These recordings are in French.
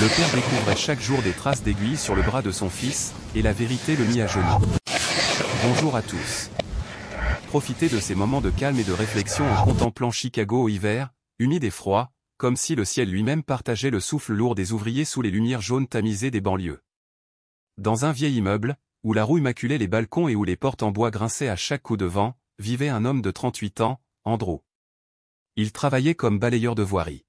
Le père découvrait chaque jour des traces d'aiguilles sur le bras de son fils, et la vérité le mit à genoux. Bonjour à tous. Profitez de ces moments de calme et de réflexion en contemplant Chicago au hiver, humide et froid, comme si le ciel lui-même partageait le souffle lourd des ouvriers sous les lumières jaunes tamisées des banlieues. Dans un vieil immeuble, où la rouille maculait les balcons et où les portes en bois grinçaient à chaque coup de vent, vivait un homme de 38 ans, Andrew. Il travaillait comme balayeur de voirie.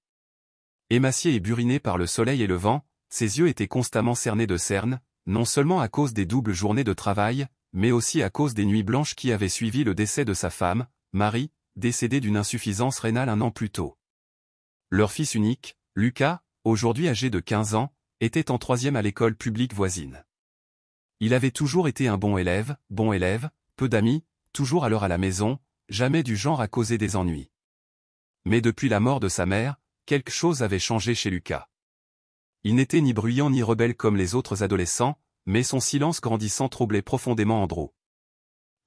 Émacié et buriné par le soleil et le vent, ses yeux étaient constamment cernés de cernes, non seulement à cause des doubles journées de travail, mais aussi à cause des nuits blanches qui avaient suivi le décès de sa femme, Marie, décédée d'une insuffisance rénale un an plus tôt. Leur fils unique, Lucas, aujourd'hui âgé de 15 ans, était en 3e à l'école publique voisine. Il avait toujours été un bon élève, peu d'amis, toujours à l'heure à la maison, jamais du genre à causer des ennuis. Mais depuis la mort de sa mère, quelque chose avait changé chez Lucas. Il n'était ni bruyant ni rebelle comme les autres adolescents, mais son silence grandissant troublait profondément Andrew.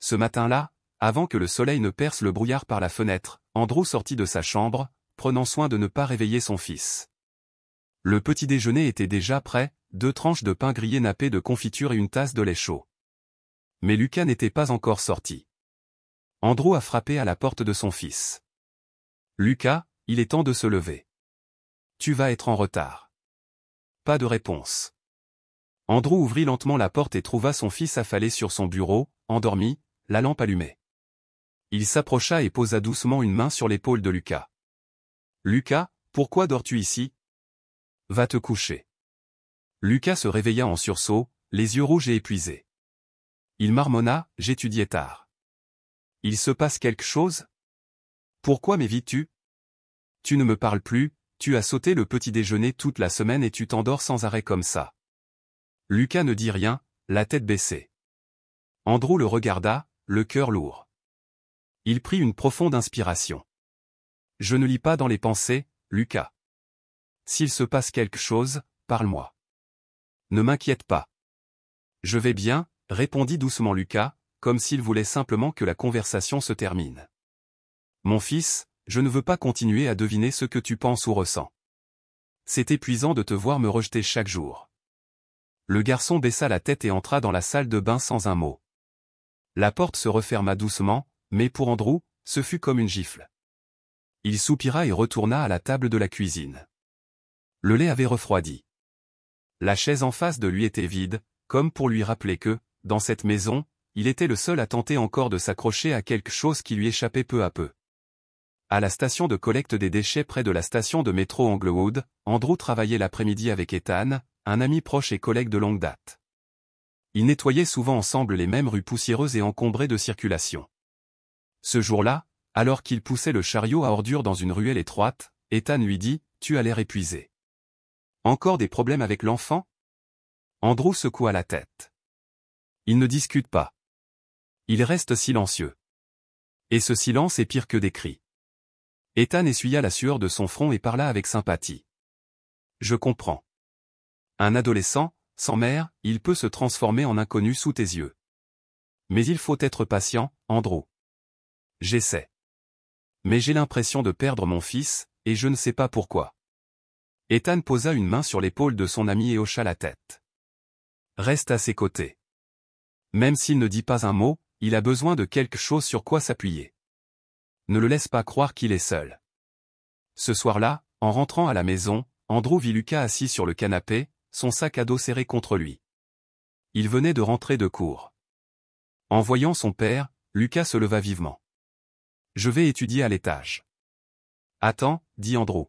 Ce matin-là, avant que le soleil ne perce le brouillard par la fenêtre, Andrew sortit de sa chambre, prenant soin de ne pas réveiller son fils. Le petit déjeuner était déjà prêt, 2 tranches de pain grillé nappées de confiture et une tasse de lait chaud. Mais Lucas n'était pas encore sorti. Andrew a frappé à la porte de son fils. « Lucas, il est temps de se lever. Tu vas être en retard. » Pas de réponse. Andrew ouvrit lentement la porte et trouva son fils affalé sur son bureau, endormi, la lampe allumée. Il s'approcha et posa doucement une main sur l'épaule de Lucas. « Lucas, pourquoi dors-tu ici? Va te coucher. » Lucas se réveilla en sursaut, les yeux rouges et épuisés. Il marmonna, « J'étudiais tard. » Il se passe quelque chose? Pourquoi m'évites-tu? Tu ne me parles plus, tu as sauté le petit déjeuner toute la semaine et tu t'endors sans arrêt comme ça. Lucas ne dit rien, la tête baissée. Andrew le regarda, le cœur lourd. Il prit une profonde inspiration. Je ne lis pas dans les pensées, Lucas. S'il se passe quelque chose, parle-moi. Ne m'inquiète pas. Je vais bien, répondit doucement Lucas, comme s'il voulait simplement que la conversation se termine. Mon fils, je ne veux pas continuer à deviner ce que tu penses ou ressens. C'est épuisant de te voir me rejeter chaque jour. Le garçon baissa la tête et entra dans la salle de bain sans un mot. La porte se referma doucement, mais pour Andrew, ce fut comme une gifle. Il soupira et retourna à la table de la cuisine. Le lait avait refroidi. La chaise en face de lui était vide, comme pour lui rappeler que, dans cette maison, il était le seul à tenter encore de s'accrocher à quelque chose qui lui échappait peu à peu. À la station de collecte des déchets près de la station de métro Englewood, Andrew travaillait l'après-midi avec Ethan, un ami proche et collègue de longue date. Ils nettoyaient souvent ensemble les mêmes rues poussiéreuses et encombrées de circulation. Ce jour-là, alors qu'il poussait le chariot à ordures dans une ruelle étroite, Ethan lui dit « Tu as l'air épuisé. » Encore des problèmes avec l'enfant? Andrew secoua la tête. Ils ne discutent pas. Ils restent silencieux. Et ce silence est pire que des cris. Ethan essuya la sueur de son front et parla avec sympathie. Je comprends. Un adolescent, sans mère, il peut se transformer en inconnu sous tes yeux. Mais il faut être patient, Andrew. J'essaie. Mais j'ai l'impression de perdre mon fils, et je ne sais pas pourquoi. Ethan posa une main sur l'épaule de son ami et hocha la tête. Reste à ses côtés. Même s'il ne dit pas un mot, il a besoin de quelque chose sur quoi s'appuyer. Ne le laisse pas croire qu'il est seul. Ce soir-là, en rentrant à la maison, Andrew vit Lucas assis sur le canapé, son sac à dos serré contre lui. Il venait de rentrer de cours. En voyant son père, Lucas se leva vivement. « Je vais étudier à l'étage. »« Attends, » dit Andrew.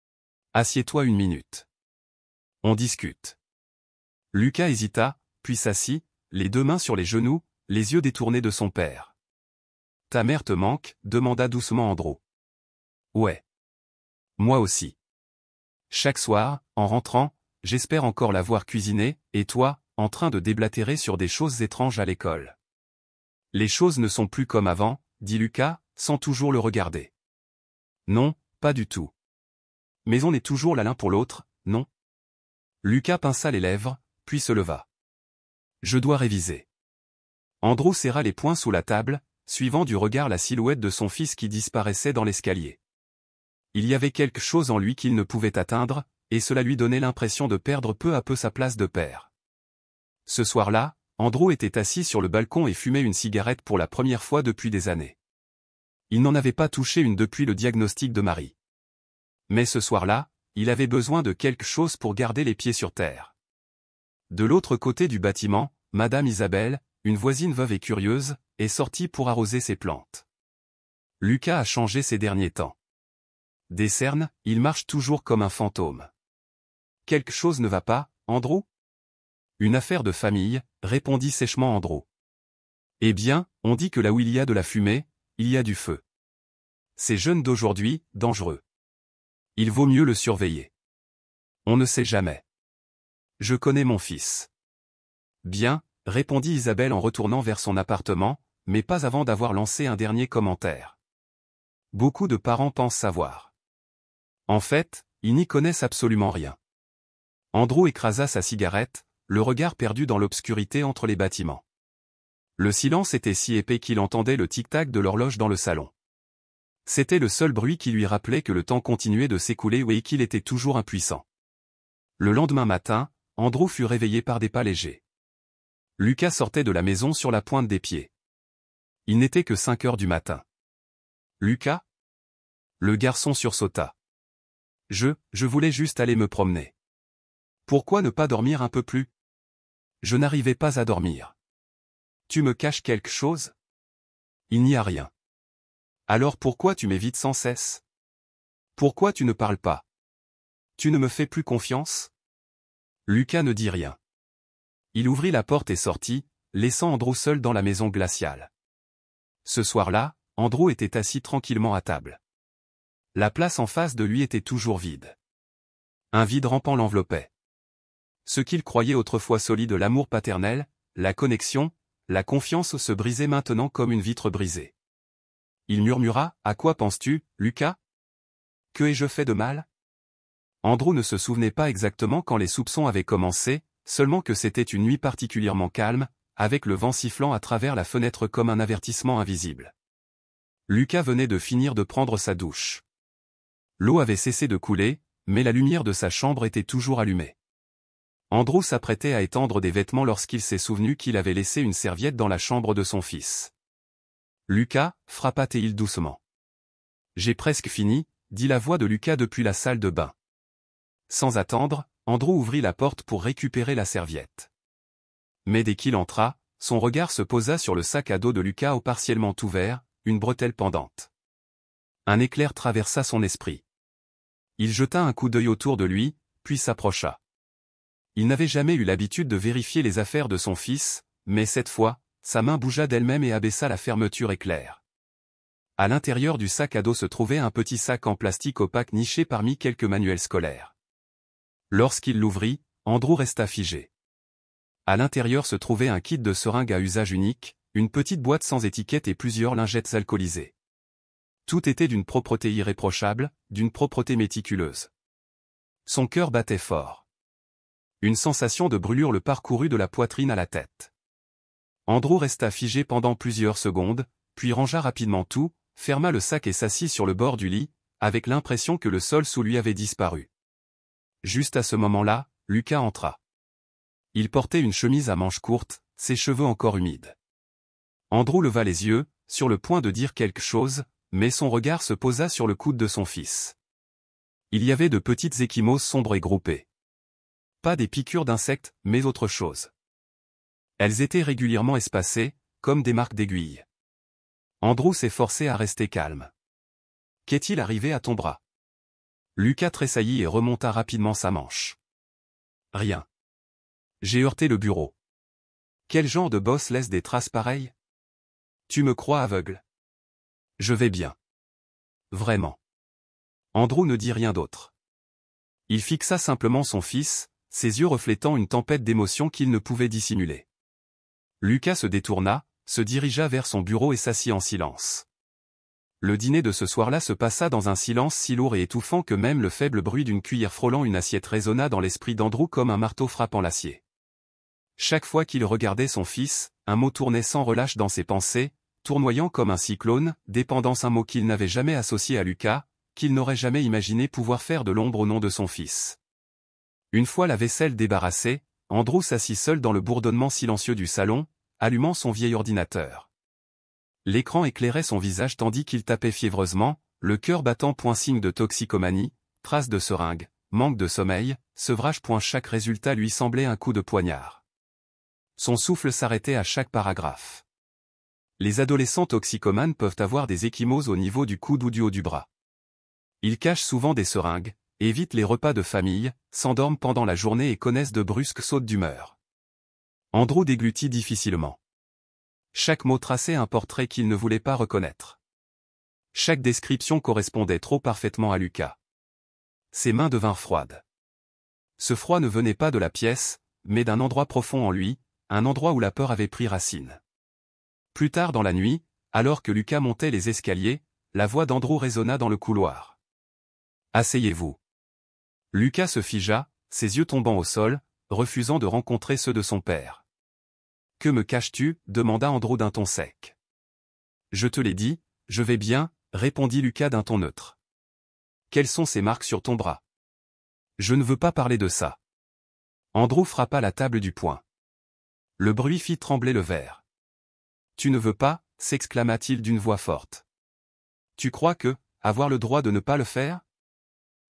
« Assieds-toi une minute. On discute. » Lucas hésita, puis s'assit, les 2 mains sur les genoux, les yeux détournés de son père. « Ta mère te manque ?» demanda doucement Andrew. « Ouais. Moi aussi. Chaque soir, en rentrant, j'espère encore la voir cuisiner, et toi, en train de déblatérer sur des choses étranges à l'école. » Les choses ne sont plus comme avant, dit Lucas, sans toujours le regarder. Non, pas du tout. Mais on est toujours là l'un pour l'autre, non? Lucas pinça les lèvres, puis se leva. Je dois réviser. Andrew serra les poings sous la table, suivant du regard la silhouette de son fils qui disparaissait dans l'escalier. Il y avait quelque chose en lui qu'il ne pouvait atteindre, et cela lui donnait l'impression de perdre peu à peu sa place de père. Ce soir-là, Andrew était assis sur le balcon et fumait une cigarette pour la première fois depuis des années. Il n'en avait pas touché une depuis le diagnostic de Marie. Mais ce soir-là, il avait besoin de quelque chose pour garder les pieds sur terre. De l'autre côté du bâtiment, Madame Isabelle, une voisine veuve et curieuse, est sortie pour arroser ses plantes. Lucas a changé ces derniers temps. Des cernes, il marche toujours comme un fantôme. Quelque chose ne va pas, Andrew? Une affaire de famille, répondit sèchement Andrew. Eh bien, on dit que là où il y a de la fumée, il y a du feu. Ces jeunes d'aujourd'hui, dangereux. Il vaut mieux le surveiller. On ne sait jamais. Je connais mon fils. Bien, répondit Isabelle en retournant vers son appartement, mais pas avant d'avoir lancé un dernier commentaire. Beaucoup de parents pensent savoir. En fait, ils n'y connaissent absolument rien. Andrew écrasa sa cigarette, le regard perdu dans l'obscurité entre les bâtiments. Le silence était si épais qu'il entendait le tic-tac de l'horloge dans le salon. C'était le seul bruit qui lui rappelait que le temps continuait de s'écouler et qu'il était toujours impuissant. Le lendemain matin, Andrew fut réveillé par des pas légers. Lucas sortait de la maison sur la pointe des pieds. Il n'était que 5 heures du matin. Lucas? Le garçon sursauta. Je voulais juste aller me promener. Pourquoi ne pas dormir un peu plus? Je n'arrivais pas à dormir. Tu me caches quelque chose? Il n'y a rien. Alors pourquoi tu m'évites sans cesse? Pourquoi tu ne parles pas? Tu ne me fais plus confiance? Lucas ne dit rien. Il ouvrit la porte et sortit, laissant Andrew seul dans la maison glaciale. Ce soir-là, Andrew était assis tranquillement à table. La place en face de lui était toujours vide. Un vide rampant l'enveloppait. Ce qu'il croyait autrefois solide, l'amour paternel, la connexion, la confiance se brisait maintenant comme une vitre brisée. Il murmura, « À quoi penses-tu, Lucas? Que ai-je fait de mal ?» Andrew ne se souvenait pas exactement quand les soupçons avaient commencé, seulement que c'était une nuit particulièrement calme, avec le vent sifflant à travers la fenêtre comme un avertissement invisible. Lucas venait de finir de prendre sa douche. L'eau avait cessé de couler, mais la lumière de sa chambre était toujours allumée. Andrew s'apprêtait à étendre des vêtements lorsqu'il s'est souvenu qu'il avait laissé une serviette dans la chambre de son fils. Lucas, frappa-t-il doucement. J'ai presque fini, dit la voix de Lucas depuis la salle de bain. Sans attendre, Andrew ouvrit la porte pour récupérer la serviette. Mais dès qu'il entra, son regard se posa sur le sac à dos de Lucas partiellement ouvert, une bretelle pendante. Un éclair traversa son esprit. Il jeta un coup d'œil autour de lui, puis s'approcha. Il n'avait jamais eu l'habitude de vérifier les affaires de son fils, mais cette fois, sa main bougea d'elle-même et abaissa la fermeture éclair. À l'intérieur du sac à dos se trouvait un petit sac en plastique opaque niché parmi quelques manuels scolaires. Lorsqu'il l'ouvrit, Andrew resta figé. À l'intérieur se trouvait un kit de seringues à usage unique, une petite boîte sans étiquette et plusieurs lingettes alcoolisées. Tout était d'une propreté irréprochable, d'une propreté méticuleuse. Son cœur battait fort. Une sensation de brûlure le parcourut de la poitrine à la tête. Andrew resta figé pendant plusieurs secondes, puis rangea rapidement tout, ferma le sac et s'assit sur le bord du lit, avec l'impression que le sol sous lui avait disparu. Juste à ce moment-là, Lucas entra. Il portait une chemise à manches courtes, ses cheveux encore humides. Andrew leva les yeux, sur le point de dire quelque chose, mais son regard se posa sur le coude de son fils. Il y avait de petites ecchymoses sombres et groupées. Pas des piqûres d'insectes, mais autre chose. Elles étaient régulièrement espacées, comme des marques d'aiguilles. Andrew s'efforçait à rester calme. « Qu'est-il arrivé à ton bras ?» Lucas tressaillit et remonta rapidement sa manche. « Rien. J'ai heurté le bureau. » « Quel genre de boss laisse des traces pareilles? Tu me crois aveugle? » « Je vais bien. » « Vraiment. » Andrew ne dit rien d'autre. Il fixa simplement son fils, ses yeux reflétant une tempête d'émotions qu'il ne pouvait dissimuler. Lucas se détourna, se dirigea vers son bureau et s'assit en silence. Le dîner de ce soir-là se passa dans un silence si lourd et étouffant que même le faible bruit d'une cuillère frôlant une assiette résonna dans l'esprit d'Andrew comme un marteau frappant l'acier. Chaque fois qu'il regardait son fils, un mot tournait sans relâche dans ses pensées, tournoyant comme un cyclone, dépendance, un mot qu'il n'avait jamais associé à Lucas, qu'il n'aurait jamais imaginé pouvoir faire de l'ombre au nom de son fils. Une fois la vaisselle débarrassée, Andrew s'assit seul dans le bourdonnement silencieux du salon, allumant son vieil ordinateur. L'écran éclairait son visage tandis qu'il tapait fiévreusement, le cœur battant point signe de toxicomanie, traces de seringue, manque de sommeil, sevrage point chaque résultat lui semblait un coup de poignard. Son souffle s'arrêtait à chaque paragraphe. Les adolescents toxicomanes peuvent avoir des ecchymoses au niveau du coude ou du haut du bras. Ils cachent souvent des seringues, évitent les repas de famille, s'endorment pendant la journée et connaissent de brusques sautes d'humeur. Andrew déglutit difficilement. Chaque mot traçait un portrait qu'il ne voulait pas reconnaître. Chaque description correspondait trop parfaitement à Lucas. Ses mains devinrent froides. Ce froid ne venait pas de la pièce, mais d'un endroit profond en lui, un endroit où la peur avait pris racine. Plus tard dans la nuit, alors que Lucas montait les escaliers, la voix d'Andrew résonna dans le couloir. « Asseyez-vous. » Lucas se figea, ses yeux tombant au sol, refusant de rencontrer ceux de son père. « Que me caches-tu » demanda Andrew d'un ton sec. « Je te l'ai dit, je vais bien » répondit Lucas d'un ton neutre. « Quelles sont ces marques sur ton bras ?»« Je ne veux pas parler de ça. » Andrew frappa la table du poing. Le bruit fit trembler le verre. « Tu ne veux pas » s'exclama-t-il d'une voix forte. « Tu crois que, avoir le droit de ne pas le faire ?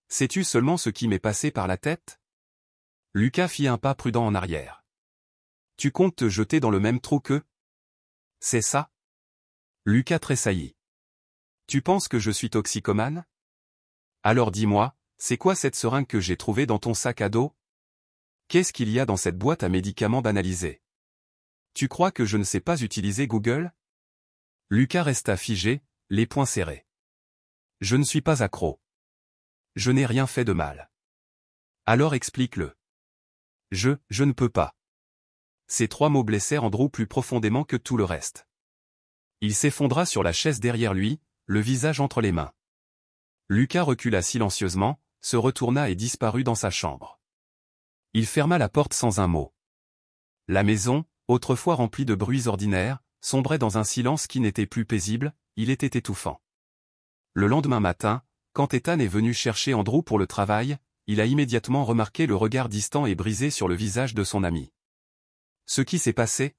Sais-tu seulement ce qui m'est passé par la tête ?» Lucas fit un pas prudent en arrière. « Tu comptes te jeter dans le même trou qu'eux ? C'est ça ? » Lucas tressaillit. « Tu penses que je suis toxicomane ? Alors dis-moi, c'est quoi cette seringue que j'ai trouvée dans ton sac à dos ? Qu'est-ce qu'il y a dans cette boîte à médicaments banalisée ? Tu crois que je ne sais pas utiliser Google ? » Lucas resta figé, les poings serrés. « Je ne suis pas accro. Je n'ai rien fait de mal. » Alors explique-le. « Je ne peux pas. » Ces 3 mots blessèrent Andrew plus profondément que tout le reste. Il s'effondra sur la chaise derrière lui, le visage entre les mains. Lucas recula silencieusement, se retourna et disparut dans sa chambre. Il ferma la porte sans un mot. La maison, autrefois remplie de bruits ordinaires, sombrait dans un silence qui n'était plus paisible, il était étouffant. Le lendemain matin, quand Ethan est venu chercher Andrew pour le travail, il a immédiatement remarqué le regard distant et brisé sur le visage de son ami. Ce qui s'est passé ?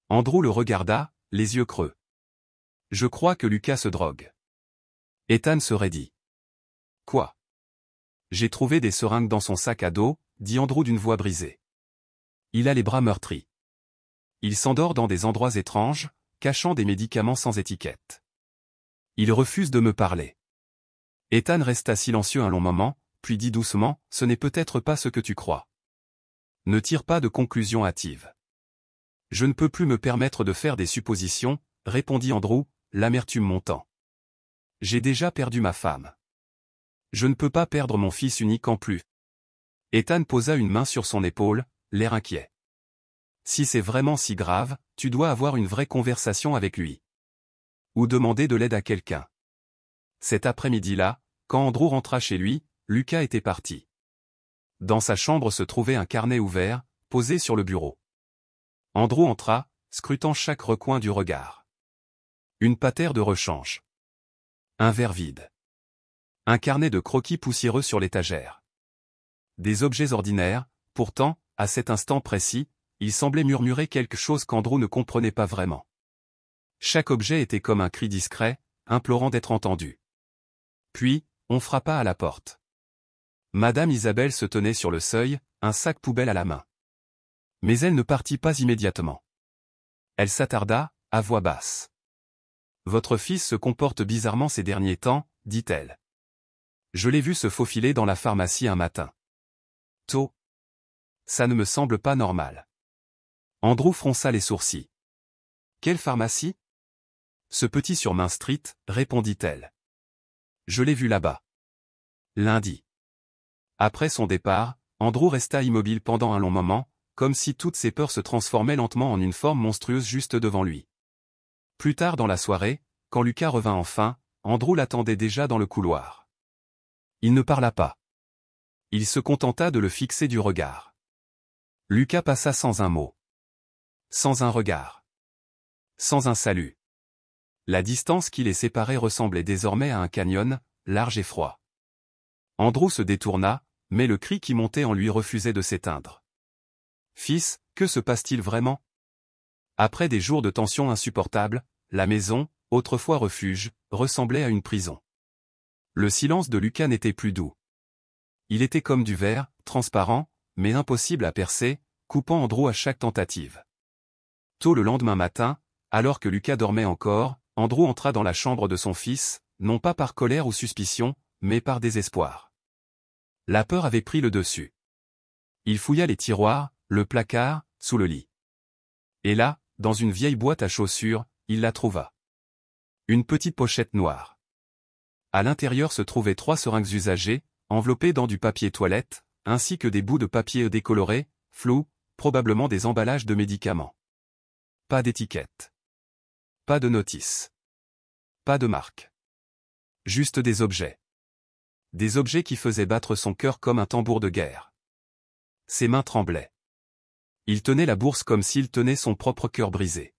Andrew le regarda, les yeux creux. Je crois que Lucas se drogue. Ethan se raidit. Quoi ? J'ai trouvé des seringues dans son sac à dos, dit Andrew d'une voix brisée. Il a les bras meurtris. Il s'endort dans des endroits étranges, cachant des médicaments sans étiquette. Il refuse de me parler. Ethan resta silencieux un long moment, puis dit doucement, ce n'est peut-être pas ce que tu crois. Ne tire pas de conclusions hâtives. Je ne peux plus me permettre de faire des suppositions, répondit Andrew, l'amertume montant. J'ai déjà perdu ma femme. Je ne peux pas perdre mon fils unique en plus. Ethan posa une main sur son épaule, l'air inquiet. Si c'est vraiment si grave, tu dois avoir une vraie conversation avec lui. Ou demander de l'aide à quelqu'un. Cet après-midi-là, quand Andrew rentra chez lui, Lucas était parti. Dans sa chambre se trouvait un carnet ouvert, posé sur le bureau. Andrew entra, scrutant chaque recoin du regard. Une patère de rechange. Un verre vide. Un carnet de croquis poussiéreux sur l'étagère. Des objets ordinaires, pourtant, à cet instant précis, il semblait murmurer quelque chose qu'Andrew ne comprenait pas vraiment. Chaque objet était comme un cri discret, implorant d'être entendu. Puis, on frappa à la porte. Madame Isabelle se tenait sur le seuil, un sac poubelle à la main. Mais elle ne partit pas immédiatement. Elle s'attarda, à voix basse. « Votre fils se comporte bizarrement ces derniers temps, dit-elle. Je l'ai vu se faufiler dans la pharmacie un matin. Tôt. Ça ne me semble pas normal. » Andrew fronça les sourcils. « Quelle pharmacie ? » Ce petit sur Main Street, répondit-elle. Je l'ai vu là-bas. Lundi. Après son départ, Andrew resta immobile pendant un long moment, comme si toutes ses peurs se transformaient lentement en une forme monstrueuse juste devant lui. Plus tard dans la soirée, quand Lucas revint enfin, Andrew l'attendait déjà dans le couloir. Il ne parla pas. Il se contenta de le fixer du regard. Lucas passa sans un mot. Sans un regard. Sans un salut. La distance qui les séparait ressemblait désormais à un canyon, large et froid. Andrew se détourna, mais le cri qui montait en lui refusait de s'éteindre. « Fils, que se passe-t-il vraiment ?» Après des jours de tension insupportable, la maison, autrefois refuge, ressemblait à une prison. Le silence de Lucas n'était plus doux. Il était comme du verre, transparent, mais impossible à percer, coupant Andrew à chaque tentative. Tôt le lendemain matin, alors que Lucas dormait encore, Andrew entra dans la chambre de son fils, non pas par colère ou suspicion, mais par désespoir. La peur avait pris le dessus. Il fouilla les tiroirs, le placard, sous le lit. Et là, dans une vieille boîte à chaussures, il la trouva. Une petite pochette noire. À l'intérieur se trouvaient 3 seringues usagées, enveloppées dans du papier toilette, ainsi que des bouts de papier décolorés, flous, probablement des emballages de médicaments. Pas d'étiquette. Pas de notice. Pas de marque. Juste des objets. Des objets qui faisaient battre son cœur comme un tambour de guerre. Ses mains tremblaient. Il tenait la bourse comme s'il tenait son propre cœur brisé.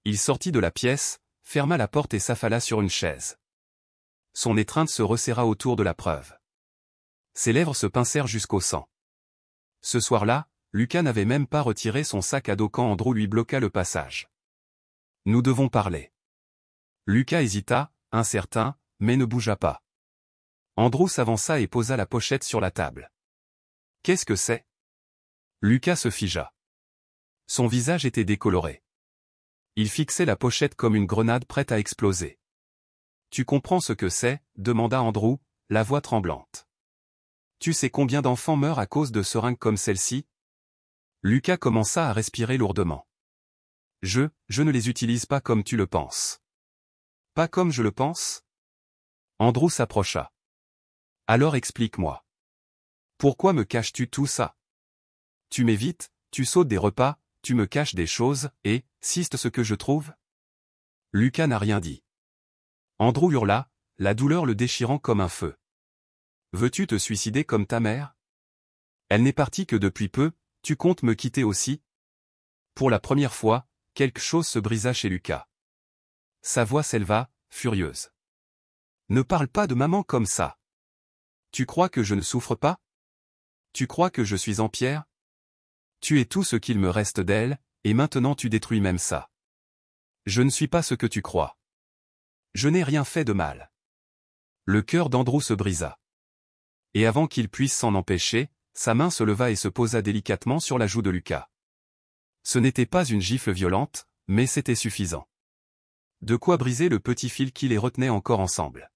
Il sortit de la pièce, ferma la porte et s'affala sur une chaise. Son étreinte se resserra autour de la preuve. Ses lèvres se pincèrent jusqu'au sang. Ce soir-là, Lucas n'avait même pas retiré son sac à dos quand Andrew lui bloqua le passage. « Nous devons parler. » Lucas hésita, incertain, mais ne bougea pas. Andrew s'avança et posa la pochette sur la table. « Qu'est-ce que c'est ?» Lucas se figea. Son visage était décoloré. Il fixait la pochette comme une grenade prête à exploser. « Tu comprends ce que c'est ?» demanda Andrew, la voix tremblante. « Tu sais combien d'enfants meurent à cause de seringues comme celle-ci » Lucas commença à respirer lourdement. « Je ne les utilise pas comme tu le penses. »« Pas comme je le pense ?» Andrew s'approcha. « Alors explique-moi. Pourquoi me caches-tu tout ça ? Tu m'évites, tu sautes des repas, tu me caches des choses, et, c'est ce que je trouve ?» Lucas n'a rien dit. Andrew hurla, la douleur le déchirant comme un feu. « Veux-tu te suicider comme ta mère ? Elle n'est partie que depuis peu, tu comptes me quitter aussi ?» Pour la première fois, quelque chose se brisa chez Lucas. Sa voix s'éleva, furieuse. « Ne parle pas de maman comme ça. Tu crois que je ne souffre pas ? Tu crois que je suis en pierre ? Tu es tout ce qu'il me reste d'elle, et maintenant tu détruis même ça. Je ne suis pas ce que tu crois. Je n'ai rien fait de mal. » Le cœur d'Andrew se brisa. Et avant qu'il puisse s'en empêcher, sa main se leva et se posa délicatement sur la joue de Lucas. Ce n'était pas une gifle violente, mais c'était suffisant. De quoi briser le petit fil qui les retenait encore ensemble.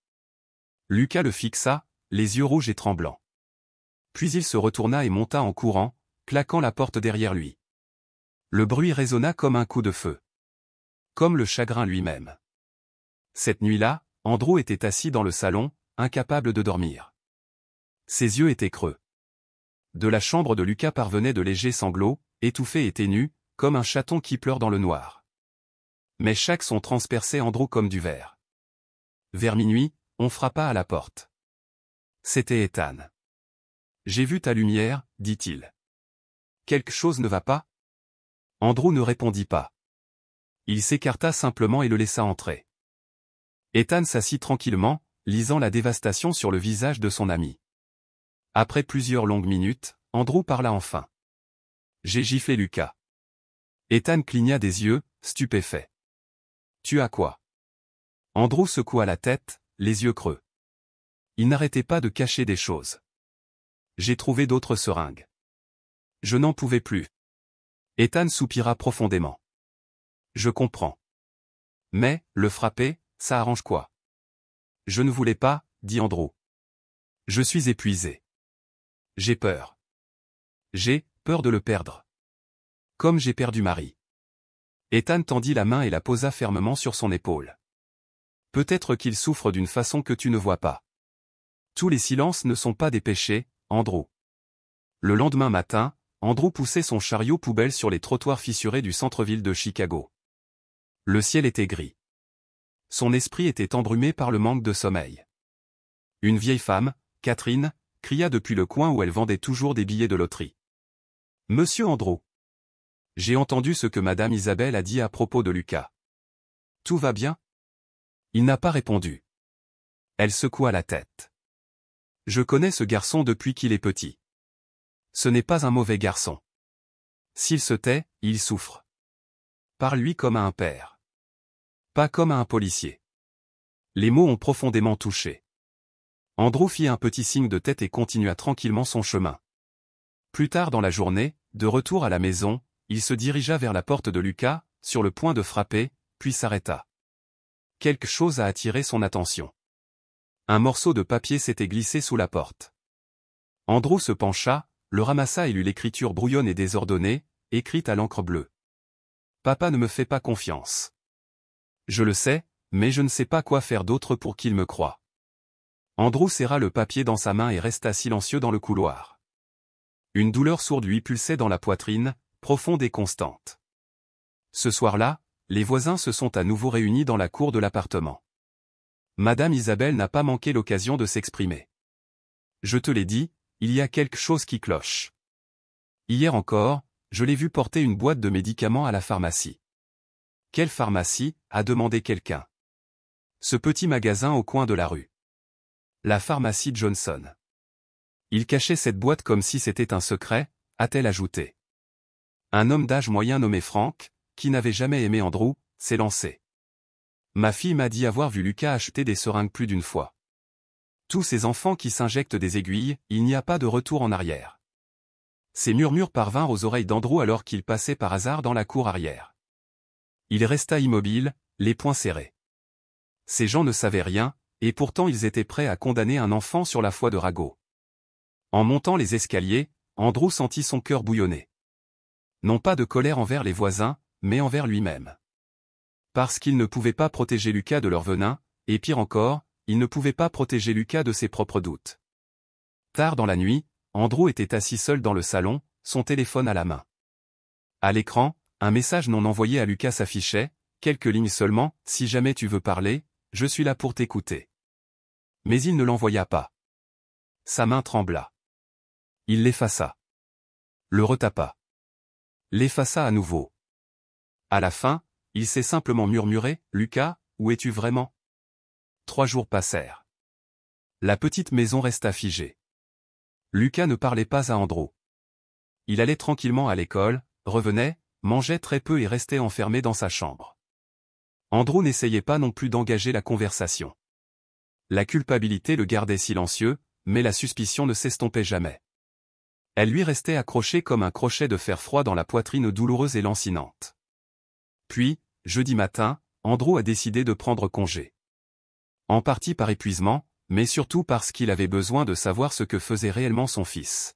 Lucas le fixa, les yeux rouges et tremblants. Puis il se retourna et monta en courant, claquant la porte derrière lui. Le bruit résonna comme un coup de feu. Comme le chagrin lui-même. Cette nuit-là, Andrew était assis dans le salon, incapable de dormir. Ses yeux étaient creux. De la chambre de Lucas parvenaient de légers sanglots, étouffés et ténus, comme un chaton qui pleure dans le noir. Mais chaque son transperçait Andrew comme du verre. Vers minuit, on frappa à la porte. C'était Ethan. « J'ai vu ta lumière, dit-il. Quelque chose ne va pas ? » Andrew ne répondit pas. Il s'écarta simplement et le laissa entrer. Ethan s'assit tranquillement, lisant la dévastation sur le visage de son ami. Après plusieurs longues minutes, Andrew parla enfin. « J'ai giflé Lucas. » Ethan cligna des yeux, stupéfait. « Tu as quoi ?» Andrew secoua la tête, les yeux creux. Il n'arrêtait pas de cacher des choses. « J'ai trouvé d'autres seringues. Je n'en pouvais plus. » Ethan soupira profondément. « Je comprends. Mais, le frapper, ça arrange quoi ? » « Je ne voulais pas, » dit Andrew. « Je suis épuisé. J'ai peur. J'ai peur de le perdre. Comme j'ai perdu Marie. » Ethan tendit la main et la posa fermement sur son épaule. « Peut-être qu'il souffre d'une façon que tu ne vois pas. Tous les silences ne sont pas des péchés, Andrew. » Le lendemain matin, Andrew poussait son chariot poubelle sur les trottoirs fissurés du centre-ville de Chicago. Le ciel était gris. Son esprit était embrumé par le manque de sommeil. Une vieille femme, Catherine, cria depuis le coin où elle vendait toujours des billets de loterie. « Monsieur Andrew. J'ai entendu ce que Madame Isabelle a dit à propos de Lucas. Tout va bien ? » Il n'a pas répondu. Elle secoua la tête. Je connais ce garçon depuis qu'il est petit. Ce n'est pas un mauvais garçon. S'il se tait, il souffre. Parle-lui comme à un père. Pas comme à un policier. Les mots ont profondément touché. Andrew fit un petit signe de tête et continua tranquillement son chemin. Plus tard dans la journée, de retour à la maison, il se dirigea vers la porte de Lucas, sur le point de frapper, puis s'arrêta. Quelque chose a attiré son attention. Un morceau de papier s'était glissé sous la porte. Andrew se pencha, le ramassa et lut l'écriture brouillonne et désordonnée, écrite à l'encre bleue. « Papa ne me fait pas confiance. Je le sais, mais je ne sais pas quoi faire d'autre pour qu'il me croie. » Andrew serra le papier dans sa main et resta silencieux dans le couloir. Une douleur sourde lui pulsait dans la poitrine, profonde et constante. Ce soir-là, les voisins se sont à nouveau réunis dans la cour de l'appartement. Madame Isabelle n'a pas manqué l'occasion de s'exprimer. « Je te l'ai dit, il y a quelque chose qui cloche. Hier encore, je l'ai vu porter une boîte de médicaments à la pharmacie. »« Quelle pharmacie ?» a demandé quelqu'un. « Ce petit magasin au coin de la rue. La pharmacie Johnson. » Il cachait cette boîte comme si c'était un secret, a-t-elle ajouté. Un homme d'âge moyen nommé Frank, qui n'avait jamais aimé Andrew, s'est lancé. « Ma fille m'a dit avoir vu Lucas acheter des seringues plus d'une fois. Tous ces enfants qui s'injectent des aiguilles, il n'y a pas de retour en arrière. » Ces murmures parvinrent aux oreilles d'Andrew alors qu'il passait par hasard dans la cour arrière. Il resta immobile, les poings serrés. Ces gens ne savaient rien, et pourtant ils étaient prêts à condamner un enfant sur la foi de Rago. En montant les escaliers, Andrew sentit son cœur bouillonner. Non pas de colère envers les voisins, mais envers lui-même. Parce qu'il ne pouvait pas protéger Lucas de leur venin, et pire encore, il ne pouvait pas protéger Lucas de ses propres doutes. Tard dans la nuit, Andrew était assis seul dans le salon, son téléphone à la main. À l'écran, un message non envoyé à Lucas s'affichait, quelques lignes seulement, « Si jamais tu veux parler, je suis là pour t'écouter. » Mais il ne l'envoya pas. Sa main trembla. Il l'effaça. Le retapa. L'effaça à nouveau. À la fin, il s'est simplement murmuré, « Lucas, où es-tu vraiment ?» 3 jours passèrent. La petite maison resta figée. Lucas ne parlait pas à Andrew. Il allait tranquillement à l'école, revenait, mangeait très peu et restait enfermé dans sa chambre. Andrew n'essayait pas non plus d'engager la conversation. La culpabilité le gardait silencieux, mais la suspicion ne s'estompait jamais. Elle lui restait accrochée comme un crochet de fer froid dans la poitrine douloureuse et lancinante. Puis, jeudi matin, Andrew a décidé de prendre congé. En partie par épuisement, mais surtout parce qu'il avait besoin de savoir ce que faisait réellement son fils.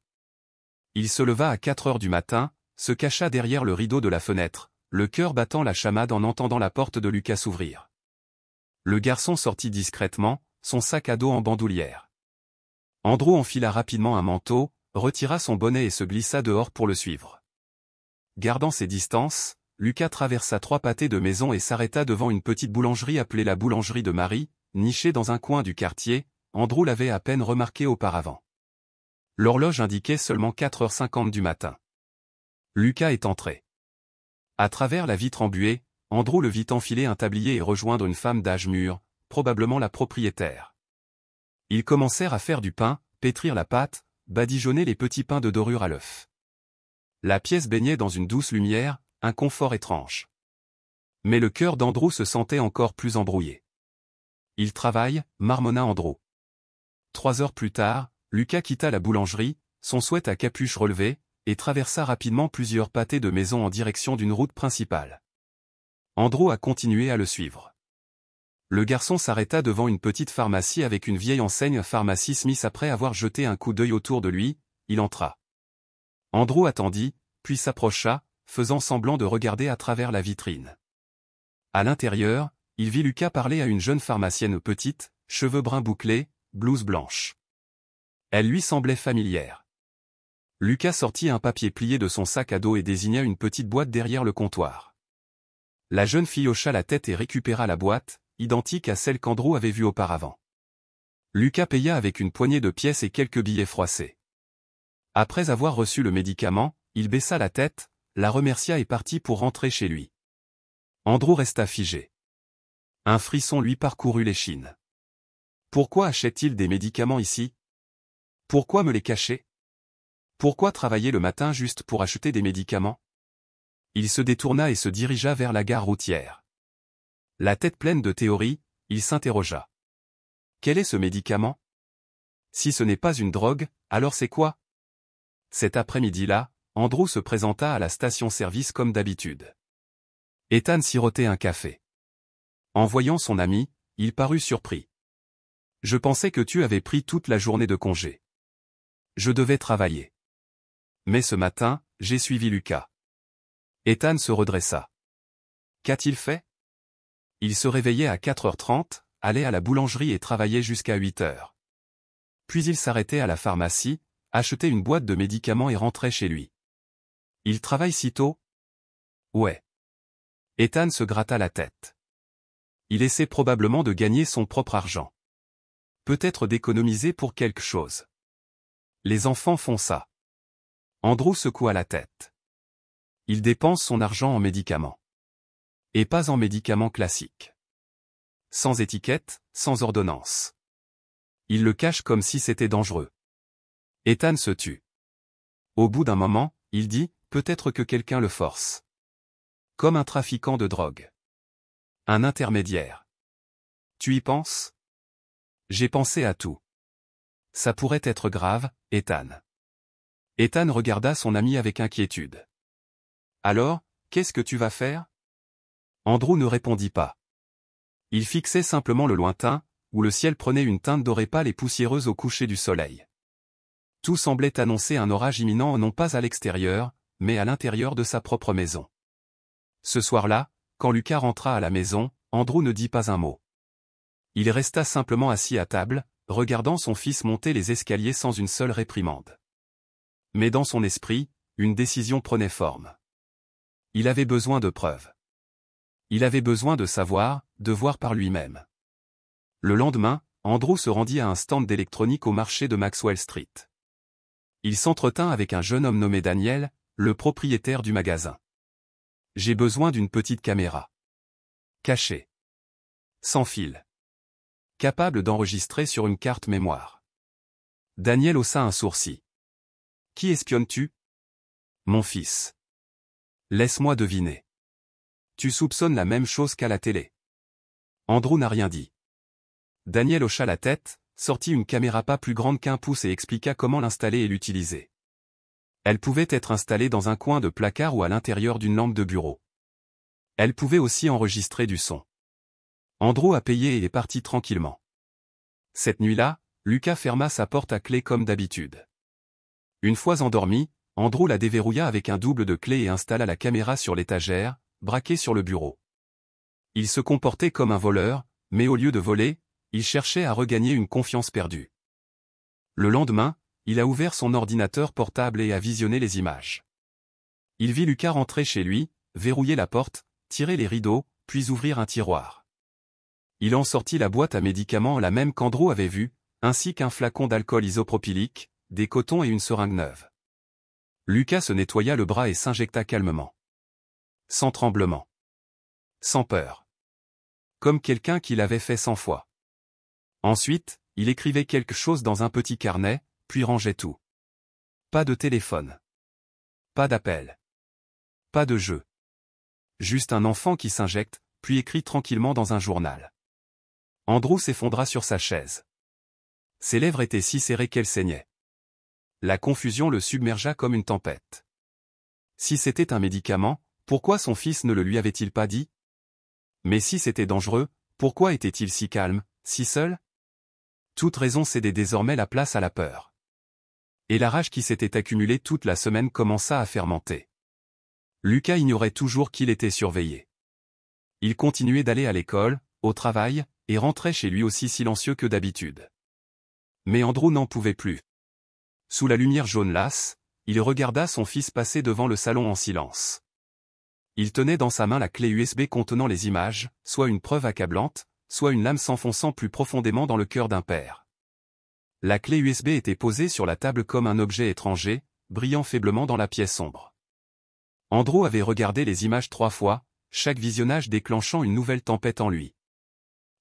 Il se leva à 4 heures du matin, se cacha derrière le rideau de la fenêtre, le cœur battant la chamade en entendant la porte de Lucas s'ouvrir. Le garçon sortit discrètement, son sac à dos en bandoulière. Andrew enfila rapidement un manteau, retira son bonnet et se glissa dehors pour le suivre. Gardant ses distances, Lucas traversa 3 pâtés de maison et s'arrêta devant une petite boulangerie appelée la boulangerie de Marie, nichée dans un coin du quartier. Andrew l'avait à peine remarqué auparavant. L'horloge indiquait seulement 4h50 du matin. Lucas est entré. À travers la vitre embuée, Andrew le vit enfiler un tablier et rejoindre une femme d'âge mûr, probablement la propriétaire. Ils commencèrent à faire du pain, pétrir la pâte, badigeonner les petits pains de dorure à l'œuf. La pièce baignait dans une douce lumière, un confort étrange. Mais le cœur d'Andrew se sentait encore plus embrouillé. « Il travaille » marmonna Andrew. 3 heures plus tard, Lucas quitta la boulangerie, son sweat à capuche relevée, et traversa rapidement plusieurs pâtés de maison en direction d'une route principale. Andrew a continué à le suivre. Le garçon s'arrêta devant une petite pharmacie avec une vieille enseigne Pharmacie Smith après avoir jeté un coup d'œil autour de lui, il entra. Andrew attendit, puis s'approcha, faisant semblant de regarder à travers la vitrine. À l'intérieur, il vit Lucas parler à une jeune pharmacienne petite, cheveux bruns bouclés, blouse blanche. Elle lui semblait familière. Lucas sortit un papier plié de son sac à dos et désigna une petite boîte derrière le comptoir. La jeune fille hocha la tête et récupéra la boîte, identique à celle qu'Andrew avait vue auparavant. Lucas paya avec une poignée de pièces et quelques billets froissés. Après avoir reçu le médicament, il baissa la tête, la remercia et partit pour rentrer chez lui. Andrew resta figé. Un frisson lui parcourut l'échine. Pourquoi achète-t-il des médicaments ici? Pourquoi me les cacher? Pourquoi travailler le matin juste pour acheter des médicaments? Il se détourna et se dirigea vers la gare routière. La tête pleine de théories, il s'interrogea. Quel est ce médicament? Si ce n'est pas une drogue, alors c'est quoi? Cet après-midi-là, Andrew se présenta à la station-service comme d'habitude. Ethan sirotait un café. En voyant son ami, il parut surpris. « Je pensais que tu avais pris toute la journée de congé. Je devais travailler. Mais ce matin, j'ai suivi Lucas. » Ethan se redressa. Qu'a-t-il fait? Il se réveillait à 4h30, allait à la boulangerie et travaillait jusqu'à 8h. Puis il s'arrêtait à la pharmacie, achetait une boîte de médicaments et rentrait chez lui. Il travaille si tôt? Ouais. Ethan se gratta la tête. Il essaie probablement de gagner son propre argent. Peut-être d'économiser pour quelque chose. Les enfants font ça. Andrew secoua la tête. Il dépense son argent en médicaments. Et pas en médicaments classiques. Sans étiquette, sans ordonnance. Il le cache comme si c'était dangereux. Ethan se tut. Au bout d'un moment, il dit, peut-être que quelqu'un le force. Comme un trafiquant de drogue. Un intermédiaire. Tu y penses? J'ai pensé à tout. Ça pourrait être grave, Ethan. Ethan regarda son ami avec inquiétude. Alors, qu'est-ce que tu vas faire? Andrew ne répondit pas. Il fixait simplement le lointain, où le ciel prenait une teinte dorée pâle et poussiéreuse au coucher du soleil. Tout semblait annoncer un orage imminent non pas à l'extérieur, mais à l'intérieur de sa propre maison. Ce soir-là, quand Lucas rentra à la maison, Andrew ne dit pas un mot. Il resta simplement assis à table, regardant son fils monter les escaliers sans une seule réprimande. Mais dans son esprit, une décision prenait forme. Il avait besoin de preuves. Il avait besoin de savoir, de voir par lui-même. Le lendemain, Andrew se rendit à un stand d'électronique au marché de Maxwell Street. Il s'entretint avec un jeune homme nommé Daniel, le propriétaire du magasin. J'ai besoin d'une petite caméra. Cachée. Sans fil. Capable d'enregistrer sur une carte mémoire. Daniel haussa un sourcil. Qui espionnes-tu? Mon fils. Laisse-moi deviner. Tu soupçonnes la même chose qu'à la télé. Andrew n'a rien dit. Daniel hocha la tête, sortit une caméra pas plus grande qu'1 pouce et expliqua comment l'installer et l'utiliser. Elle pouvait être installée dans un coin de placard ou à l'intérieur d'une lampe de bureau. Elle pouvait aussi enregistrer du son. Andrew a payé et est parti tranquillement. Cette nuit-là, Lucas ferma sa porte à clé comme d'habitude. Une fois endormi, Andrew la déverrouilla avec un double de clés et installa la caméra sur l'étagère, braquée sur le bureau. Il se comportait comme un voleur, mais au lieu de voler, il cherchait à regagner une confiance perdue. Le lendemain, il a ouvert son ordinateur portable et a visionné les images. Il vit Lucas rentrer chez lui, verrouiller la porte, tirer les rideaux, puis ouvrir un tiroir. Il en sortit la boîte à médicaments la même qu'Andrew avait vue, ainsi qu'un flacon d'alcool isopropylique, des cotons et une seringue neuve. Lucas se nettoya le bras et s'injecta calmement. Sans tremblement. Sans peur. Comme quelqu'un qui l'avait fait 100 fois. Ensuite, il écrivait quelque chose dans un petit carnet, puis rangeait tout. Pas de téléphone. Pas d'appel. Pas de jeu. Juste un enfant qui s'injecte, puis écrit tranquillement dans un journal. Andrew s'effondra sur sa chaise. Ses lèvres étaient si serrées qu'elles saignaient. La confusion le submergea comme une tempête. Si c'était un médicament, pourquoi son fils ne le lui avait-il pas dit? Mais si c'était dangereux, pourquoi était-il si calme, si seul? Toute raison cédait désormais la place à la peur. Et la rage qui s'était accumulée toute la semaine commença à fermenter. Lucas ignorait toujours qu'il était surveillé. Il continuait d'aller à l'école, au travail, et rentrait chez lui aussi silencieux que d'habitude. Mais Andrew n'en pouvait plus. Sous la lumière jaune lasse, il regarda son fils passer devant le salon en silence. Il tenait dans sa main la clé USB contenant les images, soit une preuve accablante, soit une lame s'enfonçant plus profondément dans le cœur d'un père. La clé USB était posée sur la table comme un objet étranger, brillant faiblement dans la pièce sombre. Andrew avait regardé les images 3 fois, chaque visionnage déclenchant une nouvelle tempête en lui.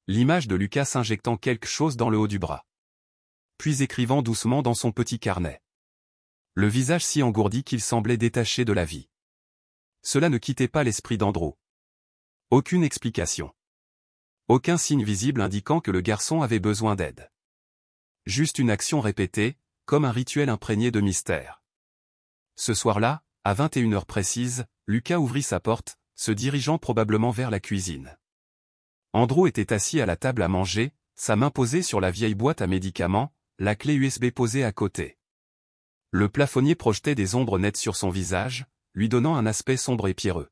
L'image de Lucas injectant quelque chose dans le haut du bras. puis écrivant doucement dans son petit carnet. Le visage si engourdi qu'il semblait détaché de la vie. Cela ne quittait pas l'esprit d'Andrew. Aucune explication. Aucun signe visible indiquant que le garçon avait besoin d'aide. Juste une action répétée, comme un rituel imprégné de mystère. Ce soir-là, à 21h précises, Lucas ouvrit sa porte, se dirigeant probablement vers la cuisine. Andrew était assis à la table à manger, sa main posée sur la vieille boîte à médicaments, la clé USB posée à côté. Le plafonnier projetait des ombres nettes sur son visage, lui donnant un aspect sombre et pierreux.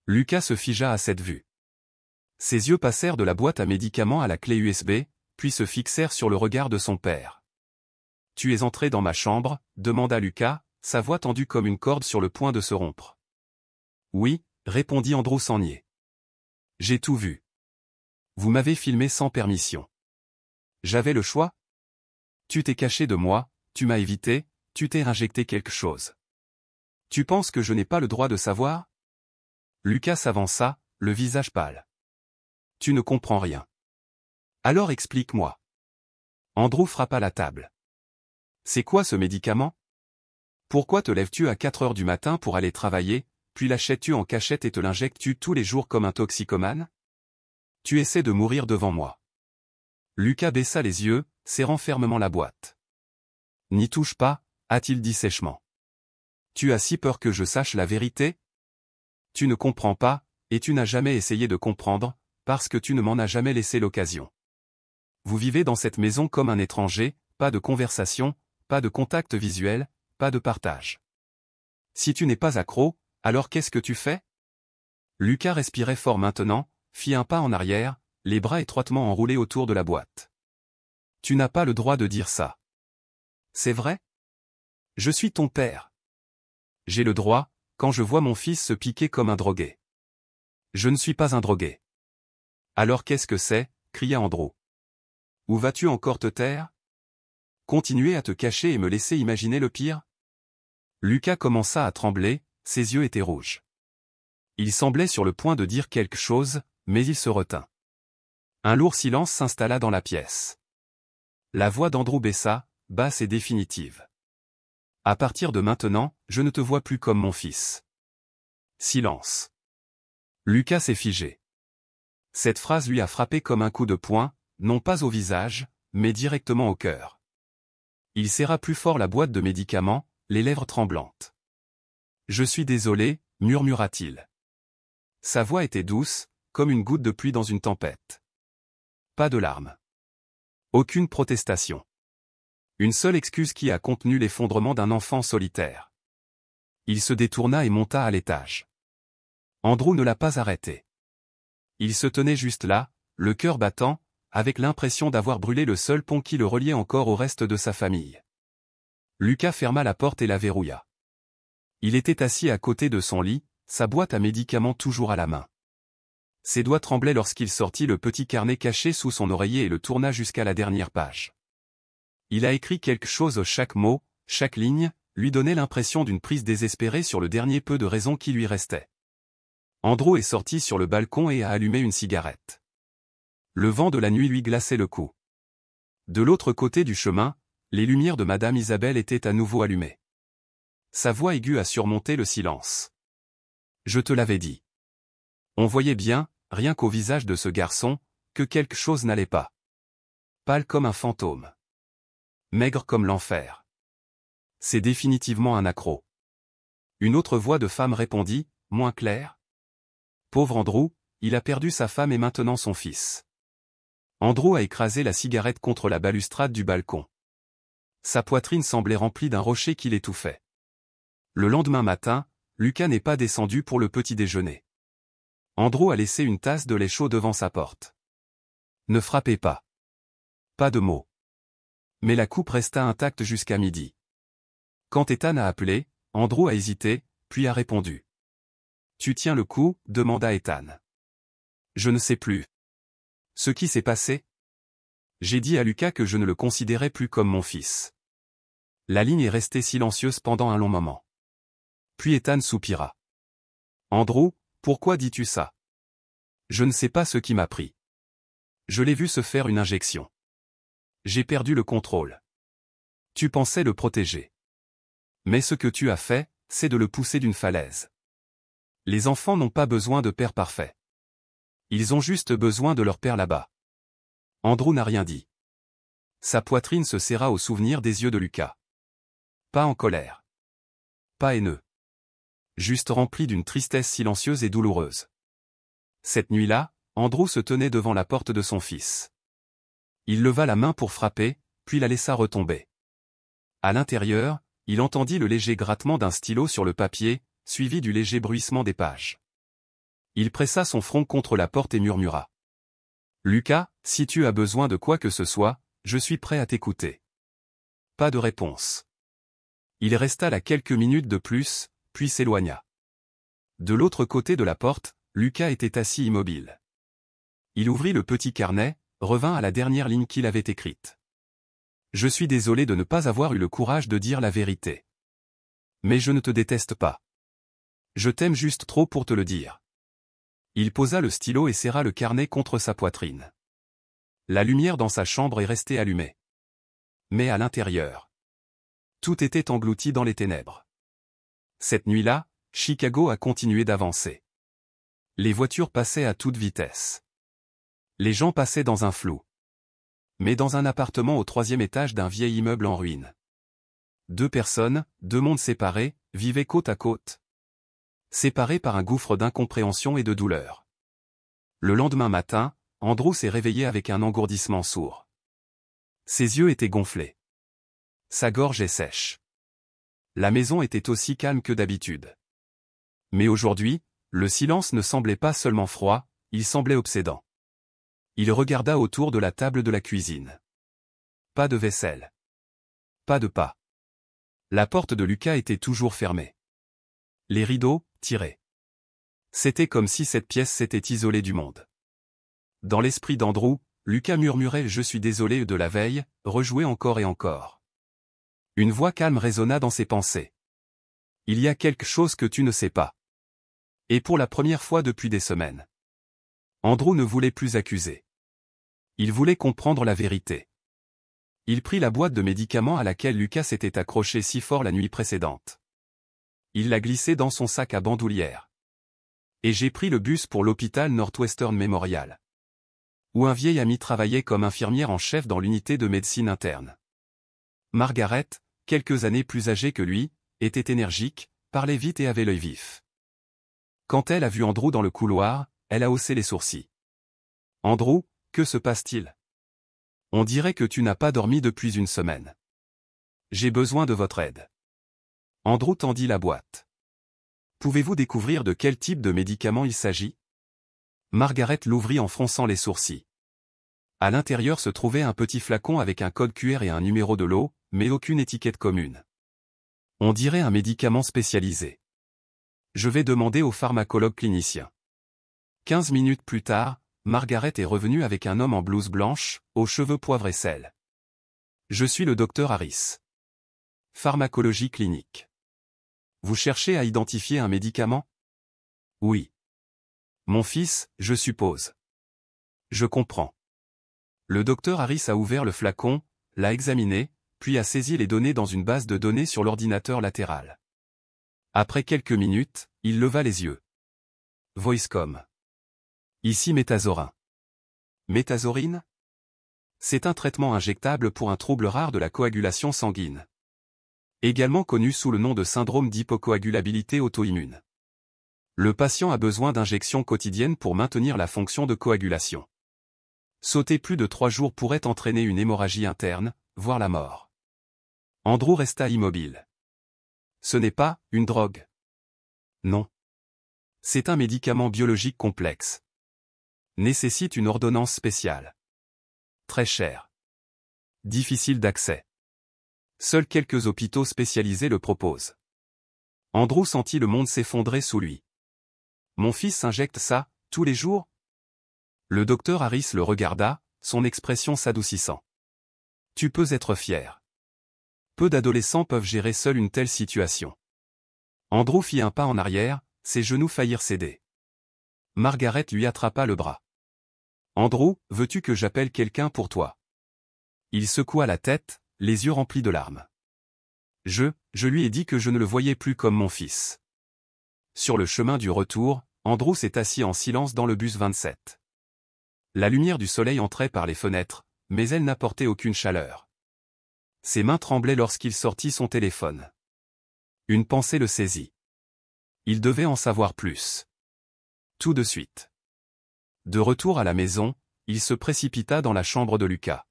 Lucas se figea à cette vue. Ses yeux passèrent de la boîte à médicaments à la clé USB, puis se fixèrent sur le regard de son père. « Tu es entré dans ma chambre ?» demanda Lucas, sa voix tendue comme une corde sur le point de se rompre. « Oui » répondit Andrew sans nier. « J'ai tout vu. Vous m'avez filmé sans permission. J'avais le choix ? Tu t'es caché de moi, tu m'as évité, tu t'es injecté quelque chose. Tu penses que je n'ai pas le droit de savoir ?» Lucas s'avança, le visage pâle. « Tu ne comprends rien. Alors explique-moi. » Andrew frappa la table. « C'est quoi ce médicament ? Pourquoi te lèves-tu à 4 heures du matin pour aller travailler, puis l'achètes-tu en cachette et te l'injectes-tu tous les jours comme un toxicomane ? Tu essaies de mourir devant moi. » Lucas baissa les yeux, serrant fermement la boîte. « N'y touche pas, » a-t-il dit sèchement. « Tu as si peur que je sache la vérité ? Tu ne comprends pas, et tu n'as jamais essayé de comprendre, parce que tu ne m'en as jamais laissé l'occasion. Vous vivez dans cette maison comme un étranger, pas de conversation, pas de contact visuel, pas de partage. Si tu n'es pas accro, alors qu'est-ce que tu fais ? » Lucas respirait fort maintenant, fit un pas en arrière, les bras étroitement enroulés autour de la boîte. « Tu n'as pas le droit de dire ça. C'est vrai ? Je suis ton père. J'ai le droit, quand je vois mon fils se piquer comme un drogué. Je ne suis pas un drogué. » Alors qu'est-ce que c'est ? Cria Andrew. Où vas-tu encore te taire ? Continuer à te cacher et me laisser imaginer le pire ? Lucas commença à trembler, ses yeux étaient rouges. Il semblait sur le point de dire quelque chose, mais il se retint. Un lourd silence s'installa dans la pièce. La voix d'Andrew baissa, basse et définitive. À partir de maintenant, je ne te vois plus comme mon fils. Silence. Lucas s'est figé. Cette phrase lui a frappé comme un coup de poing, non pas au visage, mais directement au cœur. Il serra plus fort la boîte de médicaments, les lèvres tremblantes. « Je suis désolé » murmura-t-il. Sa voix était douce, comme une goutte de pluie dans une tempête. Pas de larmes. Aucune protestation. Une seule excuse qui a contenu l'effondrement d'un enfant solitaire. Il se détourna et monta à l'étage. Andrew ne l'a pas arrêté. Il se tenait juste là, le cœur battant, avec l'impression d'avoir brûlé le seul pont qui le reliait encore au reste de sa famille. Lucas ferma la porte et la verrouilla. Il était assis à côté de son lit, sa boîte à médicaments toujours à la main. Ses doigts tremblaient lorsqu'il sortit le petit carnet caché sous son oreiller et le tourna jusqu'à la dernière page. Il a écrit quelque chose, chaque mot, chaque ligne, lui donnait l'impression d'une prise désespérée sur le dernier peu de raison qui lui restait. Andrew est sorti sur le balcon et a allumé une cigarette. Le vent de la nuit lui glaçait le cou. De l'autre côté du chemin, les lumières de Madame Isabelle étaient à nouveau allumées. Sa voix aiguë a surmonté le silence. « Je te l'avais dit. » On voyait bien, rien qu'au visage de ce garçon, que quelque chose n'allait pas. Pâle comme un fantôme. Maigre comme l'enfer. C'est définitivement un accro. Une autre voix de femme répondit, moins claire. Pauvre Andrew, il a perdu sa femme et maintenant son fils. Andrew a écrasé la cigarette contre la balustrade du balcon. Sa poitrine semblait remplie d'un rocher qui l'étouffait. Le lendemain matin, Lucas n'est pas descendu pour le petit déjeuner. Andrew a laissé une tasse de lait chaud devant sa porte. Ne frappez pas. Pas de mots. Mais la coupe resta intacte jusqu'à midi. Quand Ethan a appelé, Andrew a hésité, puis a répondu. « Tu tiens le coup ?» demanda Ethan. « Je ne sais plus. Ce qui s'est passé ? J'ai dit à Lucas que je ne le considérais plus comme mon fils. » La ligne est restée silencieuse pendant un long moment. Puis Ethan soupira. « Andrew, pourquoi dis-tu ça ? Je ne sais pas ce qui m'a pris. Je l'ai vu se faire une injection. J'ai perdu le contrôle. Tu pensais le protéger. Mais ce que tu as fait, c'est de le pousser d'une falaise. Les enfants n'ont pas besoin de père parfait. Ils ont juste besoin de leur père là-bas. Andrew n'a rien dit. Sa poitrine se serra au souvenir des yeux de Lucas. Pas en colère. Pas haineux. Juste rempli d'une tristesse silencieuse et douloureuse. Cette nuit-là, Andrew se tenait devant la porte de son fils. Il leva la main pour frapper, puis la laissa retomber. À l'intérieur, il entendit le léger grattement d'un stylo sur le papier, suivi du léger bruissement des pages. Il pressa son front contre la porte et murmura. « Lucas, si tu as besoin de quoi que ce soit, je suis prêt à t'écouter. » Pas de réponse. Il resta là quelques minutes de plus, puis s'éloigna. De l'autre côté de la porte, Lucas était assis immobile. Il ouvrit le petit carnet, revint à la dernière ligne qu'il avait écrite. « Je suis désolé de ne pas avoir eu le courage de dire la vérité. Mais je ne te déteste pas. Je t'aime juste trop pour te le dire. » Il posa le stylo et serra le carnet contre sa poitrine. La lumière dans sa chambre est restée allumée. Mais à l'intérieur, tout était englouti dans les ténèbres. Cette nuit-là, Chicago a continué d'avancer. Les voitures passaient à toute vitesse. Les gens passaient dans un flou. Mais dans un appartement au 3e étage d'un vieil immeuble en ruine. 2 personnes, 2 mondes séparés, vivaient côte à côte. Séparés par un gouffre d'incompréhension et de douleur. Le lendemain matin, Andrew s'est réveillé avec un engourdissement sourd. Ses yeux étaient gonflés. Sa gorge est sèche. La maison était aussi calme que d'habitude. Mais aujourd'hui, le silence ne semblait pas seulement froid, il semblait obsédant. Il regarda autour de la table de la cuisine. Pas de vaisselle. Pas de pas. La porte de Lucas était toujours fermée. Les rideaux, tirés. C'était comme si cette pièce s'était isolée du monde. Dans l'esprit d'Andrew, Lucas murmurait « Je suis désolé » de la veille, rejoué encore et encore. Une voix calme résonna dans ses pensées. Il y a quelque chose que tu ne sais pas. Et pour la première fois depuis des semaines. Andrew ne voulait plus accuser. Il voulait comprendre la vérité. Il prit la boîte de médicaments à laquelle Lucas s'était accroché si fort la nuit précédente. Il l'a glissée dans son sac à bandoulière. Et j'ai pris le bus pour l'hôpital Northwestern Memorial. Où un vieil ami travaillait comme infirmière en chef dans l'unité de médecine interne. Margaret, quelques années plus âgée que lui, était énergique, parlait vite et avait l'œil vif. Quand elle a vu Andrew dans le couloir, elle a haussé les sourcils. « Andrew, que se passe-t-il ? On dirait que tu n'as pas dormi depuis une semaine. J'ai besoin de votre aide. » Andrew tendit la boîte. « Pouvez-vous découvrir de quel type de médicament il s'agit ?» Margaret l'ouvrit en fronçant les sourcils. À l'intérieur se trouvait un petit flacon avec un code QR et un numéro de lot, mais aucune étiquette commune. On dirait un médicament spécialisé. Je vais demander au pharmacologue clinicien. 15 minutes plus tard, Margaret est revenue avec un homme en blouse blanche, aux cheveux poivre et sel. Je suis le docteur Harris. Pharmacologie clinique. Vous cherchez à identifier un médicament? Oui. Mon fils, je suppose. Je comprends. Le docteur Harris a ouvert le flacon, l'a examiné, puis a saisi les données dans une base de données sur l'ordinateur latéral. Après quelques minutes, il leva les yeux. Voicecom. Ici Métazorin. Métazorine? C'est un traitement injectable pour un trouble rare de la coagulation sanguine. Également connu sous le nom de syndrome d'hypocoagulabilité auto-immune. Le patient a besoin d'injections quotidiennes pour maintenir la fonction de coagulation. Sauter plus de 3 jours pourrait entraîner une hémorragie interne, voire la mort. Andrew resta immobile. Ce n'est pas une drogue. Non. C'est un médicament biologique complexe. Nécessite une ordonnance spéciale. Très cher. Difficile d'accès. Seuls quelques hôpitaux spécialisés le proposent. Andrew sentit le monde s'effondrer sous lui. Mon fils s'injecte ça, tous les jours? Le docteur Harris le regarda, son expression s'adoucissant. Tu peux être fier. Peu d'adolescents peuvent gérer seuls une telle situation. Andrew fit un pas en arrière, ses genoux faillirent céder. Margaret lui attrapa le bras. Andrew, veux-tu que j'appelle quelqu'un pour toi? Il secoua la tête, les yeux remplis de larmes. Je lui ai dit que je ne le voyais plus comme mon fils. Sur le chemin du retour, Andrew s'est assis en silence dans le bus 27. La lumière du soleil entrait par les fenêtres, mais elle n'apportait aucune chaleur. Ses mains tremblaient lorsqu'il sortit son téléphone. Une pensée le saisit. Il devait en savoir plus. Tout de suite. De retour à la maison, il se précipita dans la chambre de Lucas.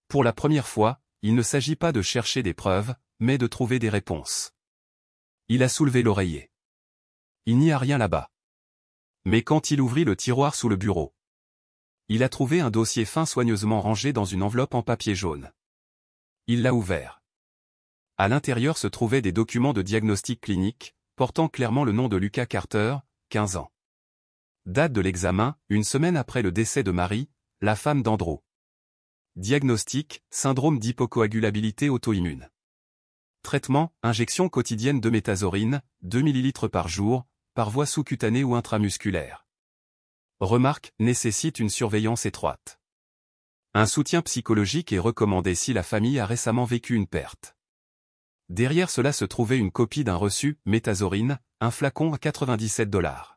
Pour la première fois, il ne s'agit pas de chercher des preuves, mais de trouver des réponses. Il a soulevé l'oreiller. Il n'y a rien là-bas. Mais quand il ouvrit le tiroir sous le bureau, il a trouvé un dossier fin soigneusement rangé dans une enveloppe en papier jaune. Il l'a ouvert. À l'intérieur se trouvaient des documents de diagnostic clinique, portant clairement le nom de Lucas Carter, 15 ans. Date de l'examen, une semaine après le décès de Marie, la femme d'Andrew. Diagnostic, syndrome d'hypocoagulabilité auto-immune. Traitement, injection quotidienne de méthasorine, 2 ml par jour, par voie sous-cutanée ou intramusculaire. Remarque, nécessite une surveillance étroite. Un soutien psychologique est recommandé si la famille a récemment vécu une perte. Derrière cela se trouvait une copie d'un reçu, méthasorine, un flacon à $97.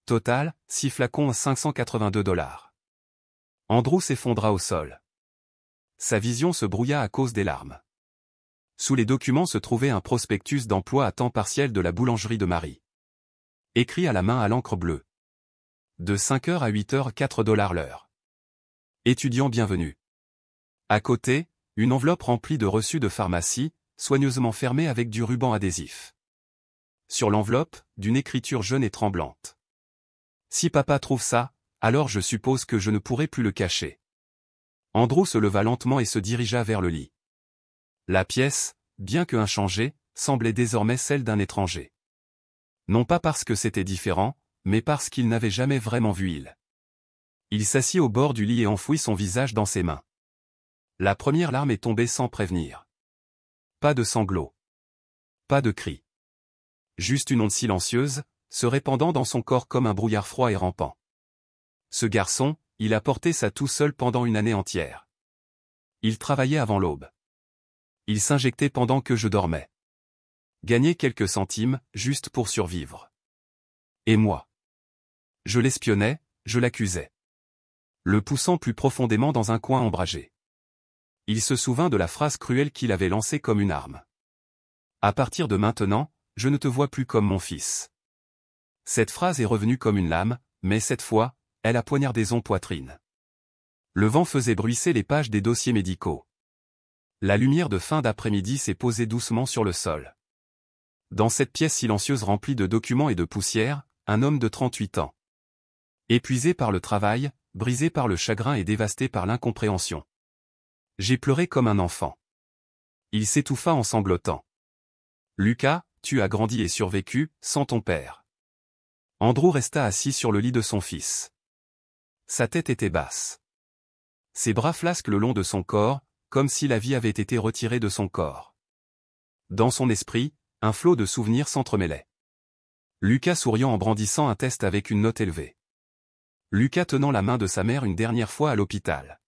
Total, 6 flacons à $582. Andrew s'effondra au sol. Sa vision se brouilla à cause des larmes. Sous les documents se trouvait un prospectus d'emploi à temps partiel de la boulangerie de Marie. Écrit à la main à l'encre bleue. De 5h à 8h, $4 l'heure. Étudiant bienvenu. À côté, une enveloppe remplie de reçus de pharmacie, soigneusement fermée avec du ruban adhésif. Sur l'enveloppe, d'une écriture jeune et tremblante. Si papa trouve ça, alors je suppose que je ne pourrai plus le cacher. Andrew se leva lentement et se dirigea vers le lit. La pièce, bien que inchangée, semblait désormais celle d'un étranger. Non pas parce que c'était différent, mais parce qu'il n'avait jamais vraiment vu il. Il s'assit au bord du lit et enfouit son visage dans ses mains. La première larme est tombée sans prévenir. Pas de sanglots. Pas de cris. Juste une onde silencieuse, se répandant dans son corps comme un brouillard froid et rampant. Ce garçon, il a porté ça tout seul pendant une année entière. Il travaillait avant l'aube. Il s'injectait pendant que je dormais. Gagnait quelques centimes, juste pour survivre. Et moi? Je l'espionnais, je l'accusais. Le poussant plus profondément dans un coin ombragé. Il se souvint de la phrase cruelle qu'il avait lancée comme une arme. À partir de maintenant, je ne te vois plus comme mon fils. Cette phrase est revenue comme une lame, mais cette fois, elle a poignardé son poitrine. Le vent faisait bruisser les pages des dossiers médicaux. La lumière de fin d'après-midi s'est posée doucement sur le sol. Dans cette pièce silencieuse remplie de documents et de poussière, un homme de 38 ans. Épuisé par le travail, brisé par le chagrin et dévasté par l'incompréhension. J'ai pleuré comme un enfant. Il s'étouffa en sanglotant. Lucas, tu as grandi et survécu, sans ton père. Andrew resta assis sur le lit de son fils. Sa tête était basse. Ses bras flasquent le long de son corps, comme si la vie avait été retirée de son corps. Dans son esprit, un flot de souvenirs s'entremêlait. Lucas souriant en brandissant un test avec une note élevée. Lucas tenant la main de sa mère une dernière fois à l'hôpital.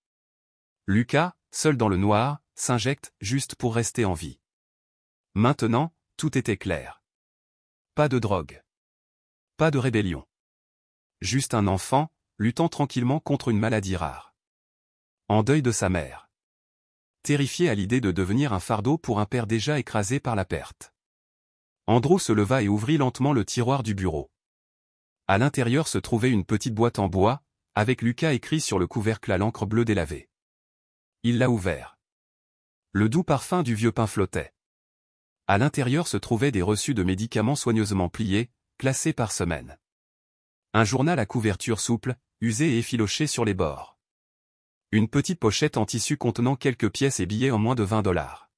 Lucas, seul dans le noir, s'injecte, juste pour rester en vie. Maintenant, tout était clair. Pas de drogue. Pas de rébellion. Juste un enfant, luttant tranquillement contre une maladie rare. En deuil de sa mère. Terrifié à l'idée de devenir un fardeau pour un père déjà écrasé par la perte. Andrew se leva et ouvrit lentement le tiroir du bureau. À l'intérieur se trouvait une petite boîte en bois, avec Lucas écrit sur le couvercle à l'encre bleue délavée. Il l'a ouvert. Le doux parfum du vieux pain flottait. À l'intérieur se trouvaient des reçus de médicaments soigneusement pliés, classés par semaine. Un journal à couverture souple, usé et effiloché sur les bords. Une petite pochette en tissu contenant quelques pièces et billets en moins de $20.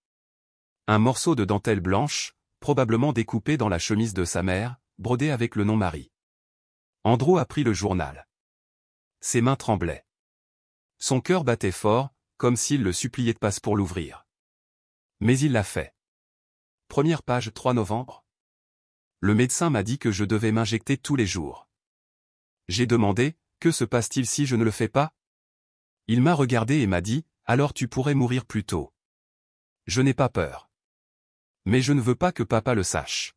Un morceau de dentelle blanche, probablement découpé dans la chemise de sa mère, brodé avec le nom Marie. Andrew a pris le journal. Ses mains tremblaient. Son cœur battait fort, comme s'il le suppliait de passe pour l'ouvrir. Mais il l'a fait. Première page 3 novembre. Le médecin m'a dit que je devais m'injecter tous les jours. J'ai demandé, que se passe-t-il si je ne le fais pas? Il m'a regardé et m'a dit, alors tu pourrais mourir plus tôt. Je n'ai pas peur. Mais je ne veux pas que papa le sache.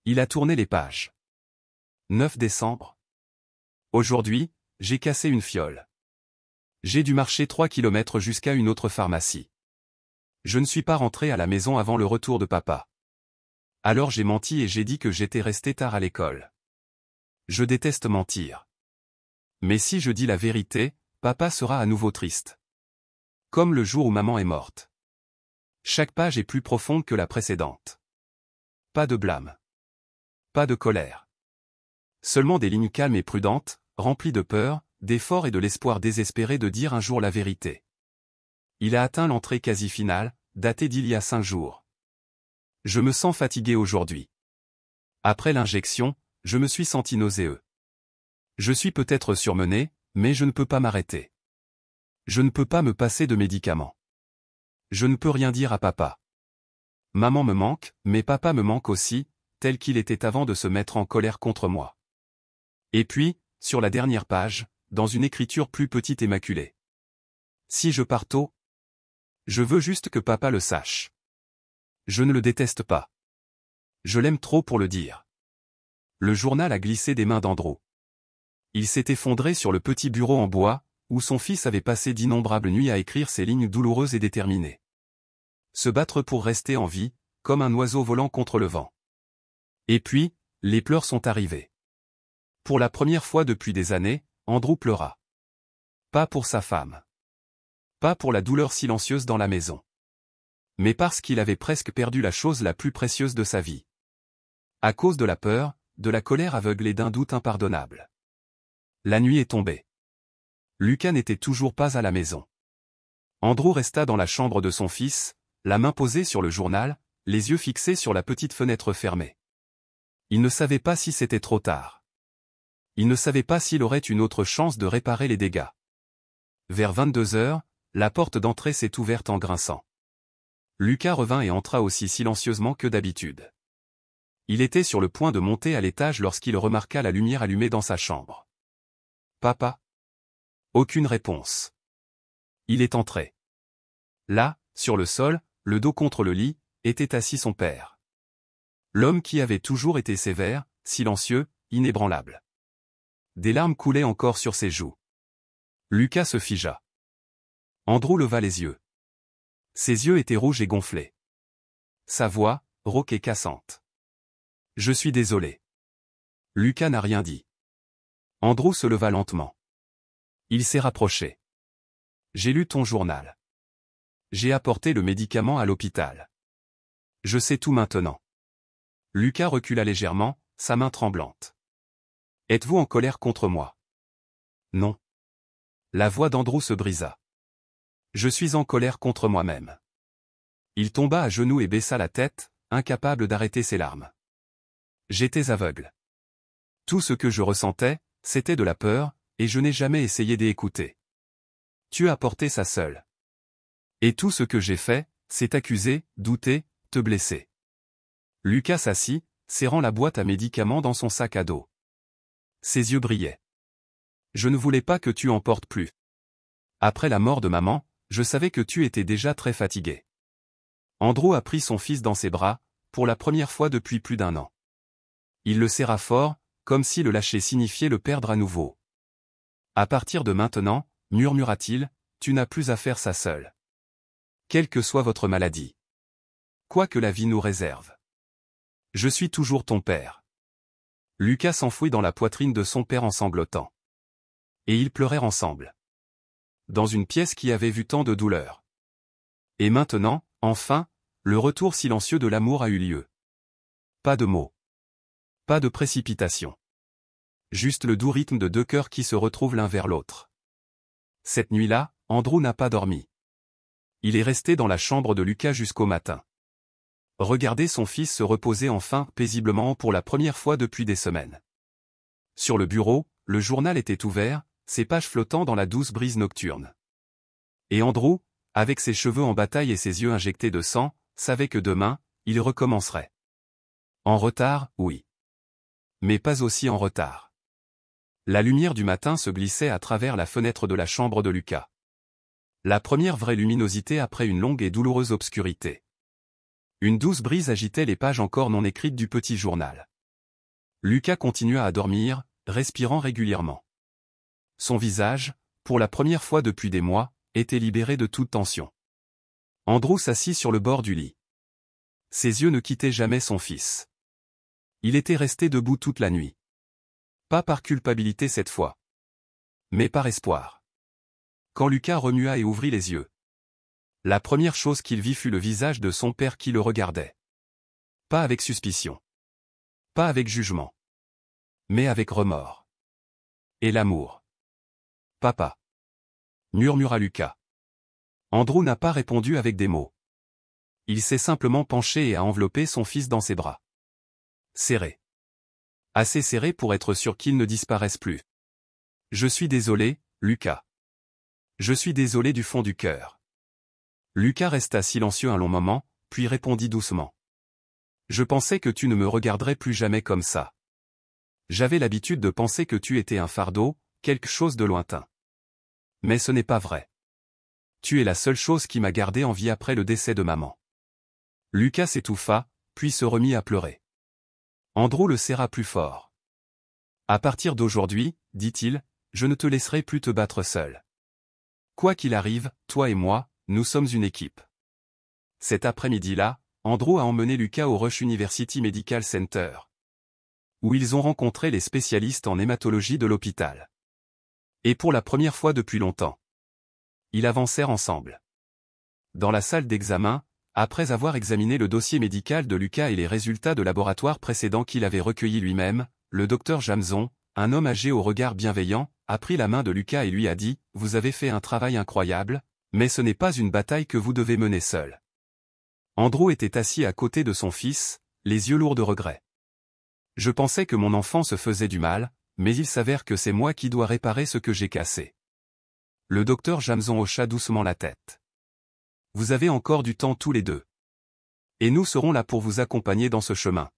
Il a tourné les pages. 9 décembre. Aujourd'hui, j'ai cassé une fiole. J'ai dû marcher 3 kilomètres jusqu'à une autre pharmacie. Je ne suis pas rentré à la maison avant le retour de papa. Alors j'ai menti et j'ai dit que j'étais resté tard à l'école. Je déteste mentir. Mais si je dis la vérité, papa sera à nouveau triste. Comme le jour où maman est morte. Chaque page est plus profonde que la précédente. Pas de blâme. Pas de colère. Seulement des lignes calmes et prudentes, remplies de peur, d'effort et de l'espoir désespéré de dire un jour la vérité. Il a atteint l'entrée quasi finale, datée d'il y a 5 jours. Je me sens fatigué aujourd'hui. Après l'injection, je me suis senti nauséeux. Je suis peut-être surmené, mais je ne peux pas m'arrêter. Je ne peux pas me passer de médicaments. Je ne peux rien dire à papa. Maman me manque, mais papa me manque aussi, tel qu'il était avant de se mettre en colère contre moi. Et puis, sur la dernière page, dans une écriture plus petite et maculée. Si je pars tôt, je veux juste que papa le sache. Je ne le déteste pas. Je l'aime trop pour le dire. Le journal a glissé des mains d'Andrew. Il s'est effondré sur le petit bureau en bois, où son fils avait passé d'innombrables nuits à écrire ces lignes douloureuses et déterminées. Se battre pour rester en vie, comme un oiseau volant contre le vent. Et puis, les pleurs sont arrivés. Pour la première fois depuis des années, Andrew pleura. Pas pour sa femme. Pas pour la douleur silencieuse dans la maison. Mais parce qu'il avait presque perdu la chose la plus précieuse de sa vie. À cause de la peur, de la colère aveugle et d'un doute impardonnable. La nuit est tombée. Lucas n'était toujours pas à la maison. Andrew resta dans la chambre de son fils, la main posée sur le journal, les yeux fixés sur la petite fenêtre fermée. Il ne savait pas si c'était trop tard. Il ne savait pas s'il aurait une autre chance de réparer les dégâts. Vers 22 heures, la porte d'entrée s'est ouverte en grinçant. Lucas revint et entra aussi silencieusement que d'habitude. Il était sur le point de monter à l'étage lorsqu'il remarqua la lumière allumée dans sa chambre. « Papa ?» Aucune réponse. Il est entré. Là, sur le sol, le dos contre le lit, était assis son père. L'homme qui avait toujours été sévère, silencieux, inébranlable. Des larmes coulaient encore sur ses joues. Lucas se figea. Andrew leva les yeux. Ses yeux étaient rouges et gonflés. Sa voix, rauque et cassante. « Je suis désolé. » Lucas n'a rien dit. Andrew se leva lentement. Il s'est rapproché. « J'ai lu ton journal. J'ai apporté le médicament à l'hôpital. Je sais tout maintenant. » Lucas recula légèrement, sa main tremblante. « Êtes-vous en colère contre moi ? » « Non. » La voix d'Andrew se brisa. « Je suis en colère contre moi-même. » Il tomba à genoux et baissa la tête, incapable d'arrêter ses larmes. J'étais aveugle. Tout ce que je ressentais, c'était de la peur, et je n'ai jamais essayé d'écouter. Tu as porté ça seul. Et tout ce que j'ai fait, c'est accuser, douter, te blesser. Lucas s'assit, serrant la boîte à médicaments dans son sac à dos. Ses yeux brillaient. Je ne voulais pas que tu en portes plus. Après la mort de maman, je savais que tu étais déjà très fatigué. Andrew a pris son fils dans ses bras, pour la première fois depuis plus d'1 an. Il le serra fort, comme si le lâcher signifiait le perdre à nouveau. À partir de maintenant, murmura-t-il, tu n'as plus à faire ça seul. Quelle que soit votre maladie. Quoi que la vie nous réserve. Je suis toujours ton père. Lucas s'enfouit dans la poitrine de son père en sanglotant. Et ils pleurèrent ensemble. Dans une pièce qui avait vu tant de douleur. Et maintenant, enfin, le retour silencieux de l'amour a eu lieu. Pas de mots. Pas de précipitation. Juste le doux rythme de 2 cœurs qui se retrouvent l'un vers l'autre. Cette nuit-là, Andrew n'a pas dormi. Il est resté dans la chambre de Lucas jusqu'au matin. Regarder son fils se reposer enfin paisiblement pour la première fois depuis des semaines. Sur le bureau, le journal était ouvert, ses pages flottant dans la douce brise nocturne. Et Andrew, avec ses cheveux en bataille et ses yeux injectés de sang, savait que demain, il recommencerait. En retard, oui. Mais pas aussi en retard. La lumière du matin se glissait à travers la fenêtre de la chambre de Lucas. La première vraie luminosité après une longue et douloureuse obscurité. Une douce brise agitait les pages encore non écrites du petit journal. Lucas continua à dormir, respirant régulièrement. Son visage, pour la première fois depuis des mois, était libéré de toute tension. Andrew s'assit sur le bord du lit. Ses yeux ne quittaient jamais son fils. Il était resté debout toute la nuit. Pas par culpabilité cette fois, mais par espoir. Quand Lucas remua et ouvrit les yeux, la première chose qu'il vit fut le visage de son père qui le regardait. Pas avec suspicion. Pas avec jugement. Mais avec remords. Et l'amour. « Papa » murmura Lucas. Andrew n'a pas répondu avec des mots. Il s'est simplement penché et a enveloppé son fils dans ses bras. Serré. Assez serré pour être sûr qu'il ne disparaisse plus. « Je suis désolé, Lucas. Je suis désolé du fond du cœur. » Lucas resta silencieux un long moment, puis répondit doucement. « Je pensais que tu ne me regarderais plus jamais comme ça. J'avais l'habitude de penser que tu étais un fardeau, quelque chose de lointain. Mais ce n'est pas vrai. Tu es la seule chose qui m'a gardé en vie après le décès de maman. » Lucas s'étouffa, puis se remit à pleurer. Andrew le serra plus fort. « À partir d'aujourd'hui, dit-il, je ne te laisserai plus te battre seul. Quoi qu'il arrive, toi et moi, nous sommes une équipe. » Cet après-midi-là, Andrew a emmené Lucas au Rush University Medical Center, où ils ont rencontré les spécialistes en hématologie de l'hôpital. Et pour la première fois depuis longtemps, ils avancèrent ensemble. Dans la salle d'examen, après avoir examiné le dossier médical de Lucas et les résultats de laboratoire précédents qu'il avait recueillis lui-même, le docteur Jamson, un homme âgé au regard bienveillant, a pris la main de Lucas et lui a dit « Vous avez fait un travail incroyable, mais ce n'est pas une bataille que vous devez mener seul. » Andrew était assis à côté de son fils, les yeux lourds de regret. « Je pensais que mon enfant se faisait du mal, mais il s'avère que c'est moi qui dois réparer ce que j'ai cassé. » Le docteur Jamson hocha doucement la tête. « Vous avez encore du temps tous les deux. Et nous serons là pour vous accompagner dans ce chemin. »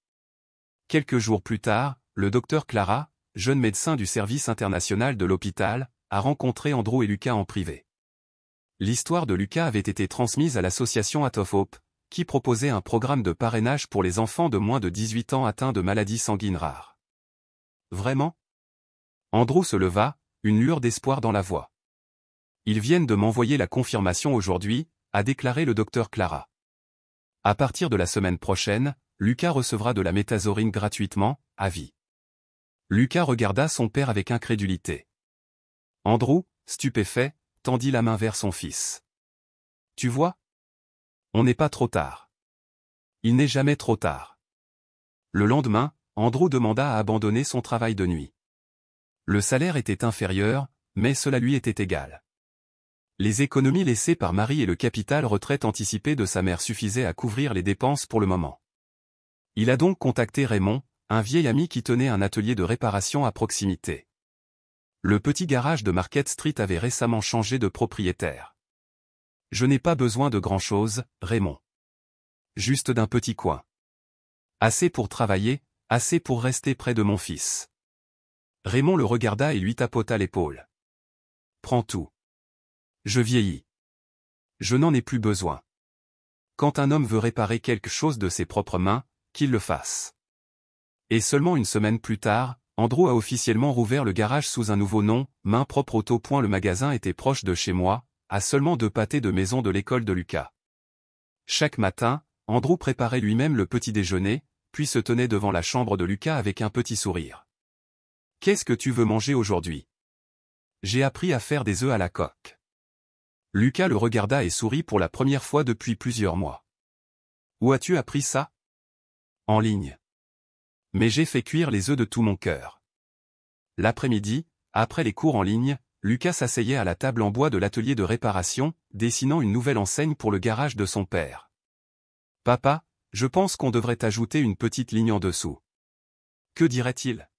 Quelques jours plus tard, le docteur Clara, jeune médecin du service international de l'hôpital, a rencontré Andrew et Lucas en privé. L'histoire de Lucas avait été transmise à l'association Heart of Hope, qui proposait un programme de parrainage pour les enfants de moins de 18 ans atteints de maladies sanguines rares. « Vraiment ?» Andrew se leva, une lueur d'espoir dans la voix. « Ils viennent de m'envoyer la confirmation aujourd'hui, » a déclaré le docteur Clara. « À partir de la semaine prochaine, Lucas recevra de la méthasorine gratuitement, à vie. » Lucas regarda son père avec incrédulité. Andrew, stupéfait, tendit la main vers son fils. « Tu vois ? On n'est pas trop tard. Il n'est jamais trop tard. » Le lendemain, Andrew demanda à abandonner son travail de nuit. Le salaire était inférieur, mais cela lui était égal. Les économies laissées par Marie et le capital retraite anticipé de sa mère suffisaient à couvrir les dépenses pour le moment. Il a donc contacté Raymond, un vieil ami qui tenait un atelier de réparation à proximité. Le petit garage de Market Street avait récemment changé de propriétaire. « Je n'ai pas besoin de grand-chose, Raymond. Juste d'un petit coin. Assez pour travailler, assez pour rester près de mon fils. » Raymond le regarda et lui tapota l'épaule. « Prends tout. Je vieillis. Je n'en ai plus besoin. Quand un homme veut réparer quelque chose de ses propres mains, qu'il le fasse. » Et seulement une semaine plus tard, Andrew a officiellement rouvert le garage sous un nouveau nom, Main Propre Auto. Le magasin était proche de chez moi, à seulement 2 pâtés de maison de l'école de Lucas. Chaque matin, Andrew préparait lui-même le petit déjeuner, puis se tenait devant la chambre de Lucas avec un petit sourire. « Qu'est-ce que tu veux manger aujourd'hui ? J'ai appris à faire des œufs à la coque. » Lucas le regarda et sourit pour la première fois depuis plusieurs mois. « Où as-tu appris ça ? » ? « En ligne. Mais j'ai fait cuire les œufs de tout mon cœur. » L'après-midi, après les cours en ligne, Lucas s'asseyait à la table en bois de l'atelier de réparation, dessinant une nouvelle enseigne pour le garage de son père. « Papa, je pense qu'on devrait ajouter une petite ligne en dessous. » Que dirait-il ?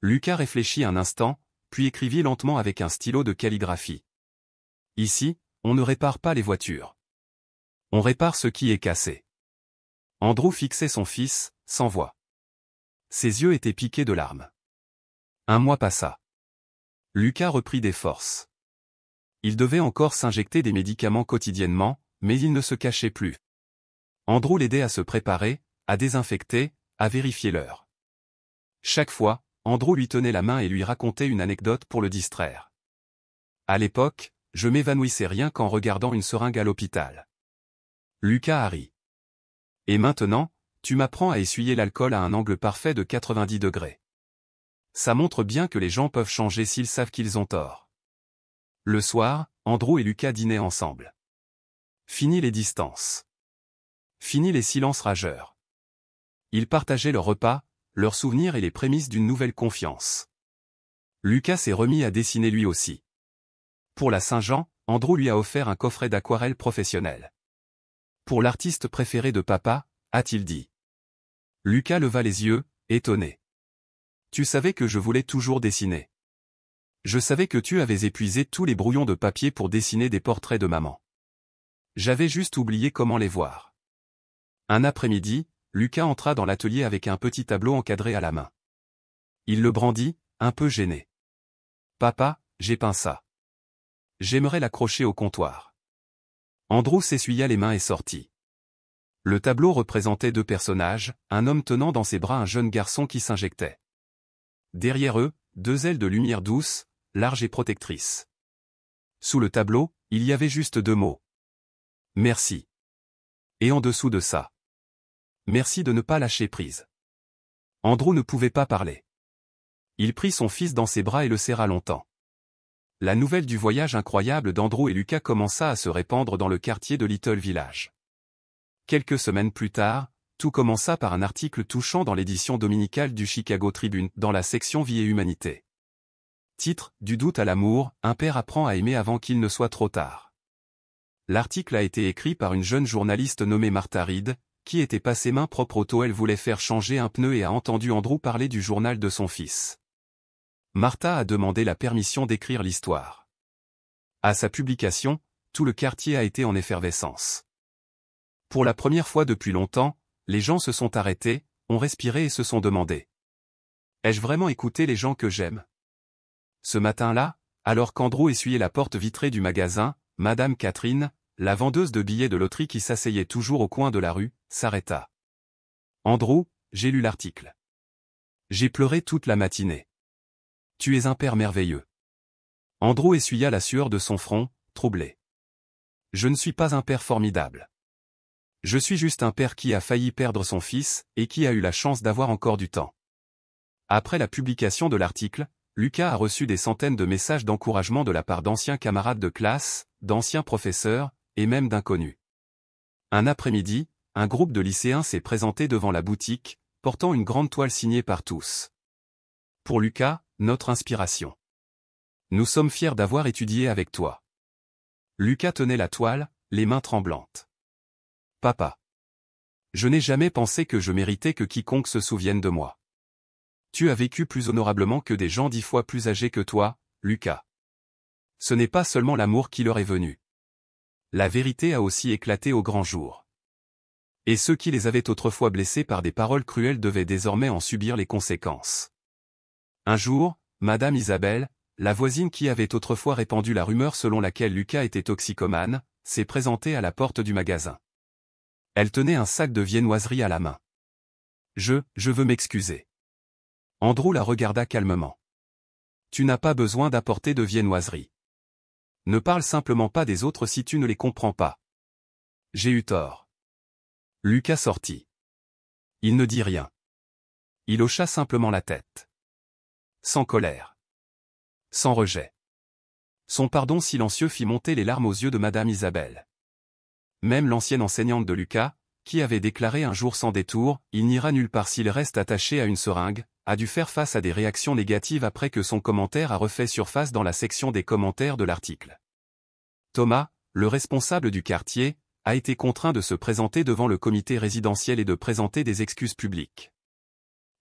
Lucas réfléchit un instant, puis écrivit lentement avec un stylo de calligraphie. « Ici, on ne répare pas les voitures. On répare ce qui est cassé. » Andrew fixait son fils, sans voix. Ses yeux étaient piqués de larmes. Un mois passa. Lucas reprit des forces. Il devait encore s'injecter des médicaments quotidiennement, mais il ne se cachait plus. Andrew l'aidait à se préparer, à désinfecter, à vérifier l'heure. Chaque fois, Andrew lui tenait la main et lui racontait une anecdote pour le distraire. À l'époque, je m'évanouissais rien qu'en regardant une seringue à l'hôpital. Lucas a ri. Et maintenant, tu m'apprends à essuyer l'alcool à un angle parfait de 90 degrés. Ça montre bien que les gens peuvent changer s'ils savent qu'ils ont tort. Le soir, Andrew et Lucas dînaient ensemble. Fini les distances. Fini les silences rageurs. Ils partageaient leur repas, leurs souvenirs et les prémices d'une nouvelle confiance. Lucas s'est remis à dessiner lui aussi. Pour la Saint-Jean, Andrew lui a offert un coffret d'aquarelle professionnel. Pour l'artiste préféré de papa, a-t-il dit. Lucas leva les yeux, étonné. Tu savais que je voulais toujours dessiner. Je savais que tu avais épuisé tous les brouillons de papier pour dessiner des portraits de maman. J'avais juste oublié comment les voir. Un après-midi, Lucas entra dans l'atelier avec un petit tableau encadré à la main. Il le brandit, un peu gêné. Papa, j'ai peint ça. J'aimerais l'accrocher au comptoir. Andrew s'essuya les mains et sortit. Le tableau représentait deux personnages, un homme tenant dans ses bras un jeune garçon qui s'injectait. Derrière eux, deux ailes de lumière douce, larges et protectrices. Sous le tableau, il y avait juste deux mots. Merci. Et en dessous de ça. Merci de ne pas lâcher prise. Andrew ne pouvait pas parler. Il prit son fils dans ses bras et le serra longtemps. La nouvelle du voyage incroyable d'Andrew et Lucas commença à se répandre dans le quartier de Little Village. Quelques semaines plus tard, tout commença par un article touchant dans l'édition dominicale du Chicago Tribune, dans la section Vie et Humanité. Titre, Du doute à l'amour, un père apprend à aimer avant qu'il ne soit trop tard. L'article a été écrit par une jeune journaliste nommée Martha Reed, qui était passée main propre auto. Elle voulait faire changer un pneu et a entendu Andrew parler du journal de son fils. Martha a demandé la permission d'écrire l'histoire. À sa publication, tout le quartier a été en effervescence. Pour la première fois depuis longtemps, les gens se sont arrêtés, ont respiré et se sont demandé. Ai-je vraiment écouté les gens que j'aime? Ce matin-là, alors qu'Andrew essuyait la porte vitrée du magasin, Madame Catherine, la vendeuse de billets de loterie qui s'asseyait toujours au coin de la rue, s'arrêta. Andrew, j'ai lu l'article. J'ai pleuré toute la matinée. Tu es un père merveilleux. Andrew essuya la sueur de son front, troublé. Je ne suis pas un père formidable. Je suis juste un père qui a failli perdre son fils, et qui a eu la chance d'avoir encore du temps. Après la publication de l'article, Lucas a reçu des centaines de messages d'encouragement de la part d'anciens camarades de classe, d'anciens professeurs, et même d'inconnus. Un après-midi, un groupe de lycéens s'est présenté devant la boutique, portant une grande toile signée par tous. Pour Lucas, notre inspiration. Nous sommes fiers d'avoir étudié avec toi. Lucas tenait la toile, les mains tremblantes. Papa. Je n'ai jamais pensé que je méritais que quiconque se souvienne de moi. Tu as vécu plus honorablement que des gens 10 fois plus âgés que toi, Lucas. Ce n'est pas seulement l'amour qui leur est venu. La vérité a aussi éclaté au grand jour. Et ceux qui les avaient autrefois blessés par des paroles cruelles devaient désormais en subir les conséquences. Un jour, Madame Isabelle, la voisine qui avait autrefois répandu la rumeur selon laquelle Lucas était toxicomane, s'est présentée à la porte du magasin. Elle tenait un sac de viennoiserie à la main. Je veux m'excuser. Andrew la regarda calmement. Tu n'as pas besoin d'apporter de viennoiserie. Ne parle simplement pas des autres si tu ne les comprends pas. J'ai eu tort. Lucas sortit. Il ne dit rien. Il hocha simplement la tête. Sans colère. Sans rejet. Son pardon silencieux fit monter les larmes aux yeux de Madame Isabelle. Même l'ancienne enseignante de Lucas, qui avait déclaré un jour sans détour, il n'ira nulle part s'il reste attaché à une seringue, a dû faire face à des réactions négatives après que son commentaire a refait surface dans la section des commentaires de l'article. Thomas, le responsable du quartier, a été contraint de se présenter devant le comité résidentiel et de présenter des excuses publiques.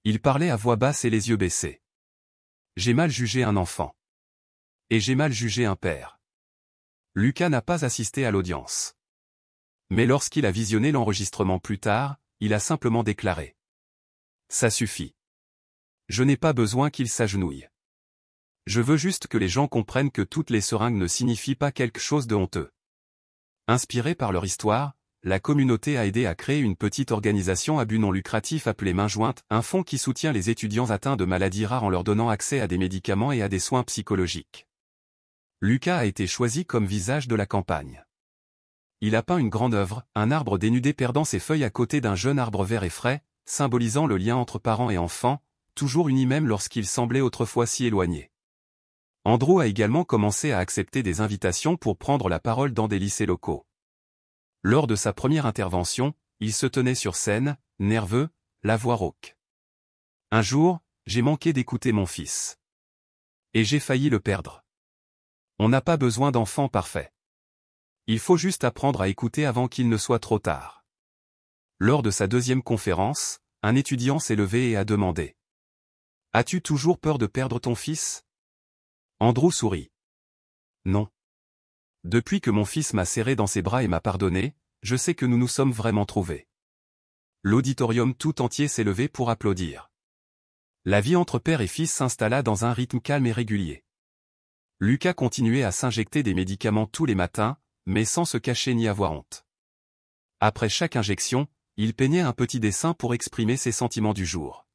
Il parlait à voix basse et les yeux baissés. J'ai mal jugé un enfant. Et j'ai mal jugé un père. Lucas n'a pas assisté à l'audience. Mais lorsqu'il a visionné l'enregistrement plus tard, il a simplement déclaré. Ça suffit. Je n'ai pas besoin qu'il s'agenouille. Je veux juste que les gens comprennent que toutes les seringues ne signifient pas quelque chose de honteux. Inspirée par leur histoire, la communauté a aidé à créer une petite organisation à but non lucratif appelée Main Jointe, un fonds qui soutient les étudiants atteints de maladies rares en leur donnant accès à des médicaments et à des soins psychologiques. Lucas a été choisi comme visage de la campagne. Il a peint une grande œuvre, un arbre dénudé perdant ses feuilles à côté d'un jeune arbre vert et frais, symbolisant le lien entre parents et enfants, toujours unis même lorsqu'ils semblaient autrefois si éloignés. Andrew a également commencé à accepter des invitations pour prendre la parole dans des lycées locaux. Lors de sa première intervention, il se tenait sur scène, nerveux, la voix rauque. Un jour, j'ai manqué d'écouter mon fils. Et j'ai failli le perdre. On n'a pas besoin d'enfants parfaits. Il faut juste apprendre à écouter avant qu'il ne soit trop tard. Lors de sa deuxième conférence, un étudiant s'est levé et a demandé. « As-tu toujours peur de perdre ton fils ?» Andrew sourit. « Non. Depuis que mon fils m'a serré dans ses bras et m'a pardonné, je sais que nous nous sommes vraiment trouvés. » L'auditorium tout entier s'est levé pour applaudir. La vie entre père et fils s'installa dans un rythme calme et régulier. Lucas continuait à s'injecter des médicaments tous les matins, mais sans se cacher ni avoir honte. Après chaque injection, il peignait un petit dessin pour exprimer ses sentiments du jour.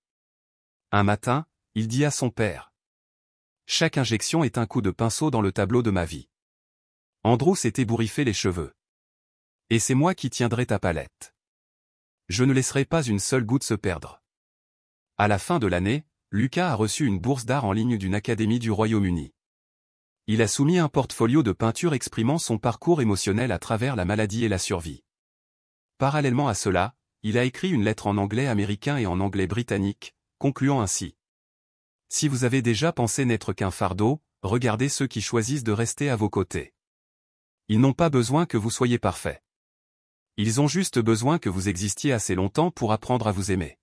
Un matin, il dit à son père. « Chaque injection est un coup de pinceau dans le tableau de ma vie. » Andrew s'est ébouriffé les cheveux. « Et c'est moi qui tiendrai ta palette. Je ne laisserai pas une seule goutte se perdre. » À la fin de l'année, Lucas a reçu une bourse d'art en ligne d'une académie du Royaume-Uni. Il a soumis un portfolio de peinture exprimant son parcours émotionnel à travers la maladie et la survie. Parallèlement à cela, il a écrit une lettre en anglais américain et en anglais britannique, concluant ainsi. « Si vous avez déjà pensé n'être qu'un fardeau, regardez ceux qui choisissent de rester à vos côtés. Ils n'ont pas besoin que vous soyez parfait. Ils ont juste besoin que vous existiez assez longtemps pour apprendre à vous aimer. »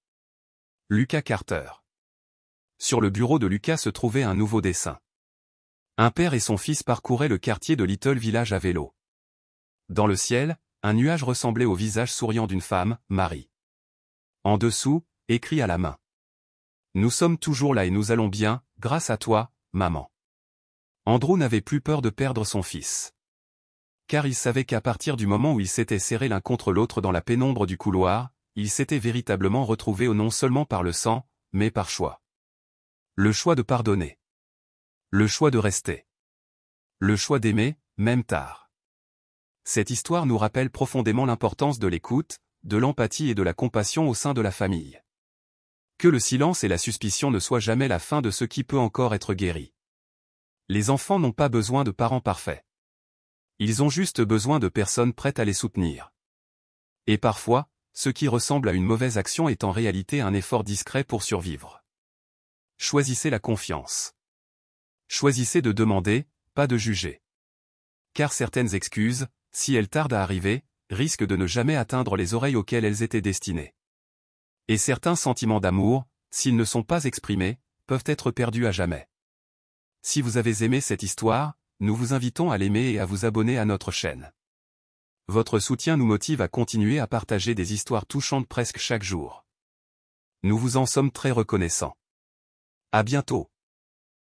Lucas Carter. Sur le bureau de Lucas se trouvait un nouveau dessin. Un père et son fils parcouraient le quartier de Little Village à vélo. Dans le ciel, un nuage ressemblait au visage souriant d'une femme, Marie. En dessous, écrit à la main. « Nous sommes toujours là et nous allons bien, grâce à toi, maman. » Andrew n'avait plus peur de perdre son fils. Car il savait qu'à partir du moment où ils s'étaient serrés l'un contre l'autre dans la pénombre du couloir, ils s'étaient véritablement retrouvés non seulement par le sang, mais par choix. Le choix de pardonner. Le choix de rester. Le choix d'aimer, même tard. Cette histoire nous rappelle profondément l'importance de l'écoute, de l'empathie et de la compassion au sein de la famille. Que le silence et la suspicion ne soient jamais la fin de ce qui peut encore être guéri. Les enfants n'ont pas besoin de parents parfaits. Ils ont juste besoin de personnes prêtes à les soutenir. Et parfois, ce qui ressemble à une mauvaise action est en réalité un effort discret pour survivre. Choisissez la confiance. Choisissez de demander, pas de juger. Car certaines excuses, si elles tardent à arriver, risquent de ne jamais atteindre les oreilles auxquelles elles étaient destinées. Et certains sentiments d'amour, s'ils ne sont pas exprimés, peuvent être perdus à jamais. Si vous avez aimé cette histoire, nous vous invitons à l'aimer et à vous abonner à notre chaîne. Votre soutien nous motive à continuer à partager des histoires touchantes presque chaque jour. Nous vous en sommes très reconnaissants. À bientôt.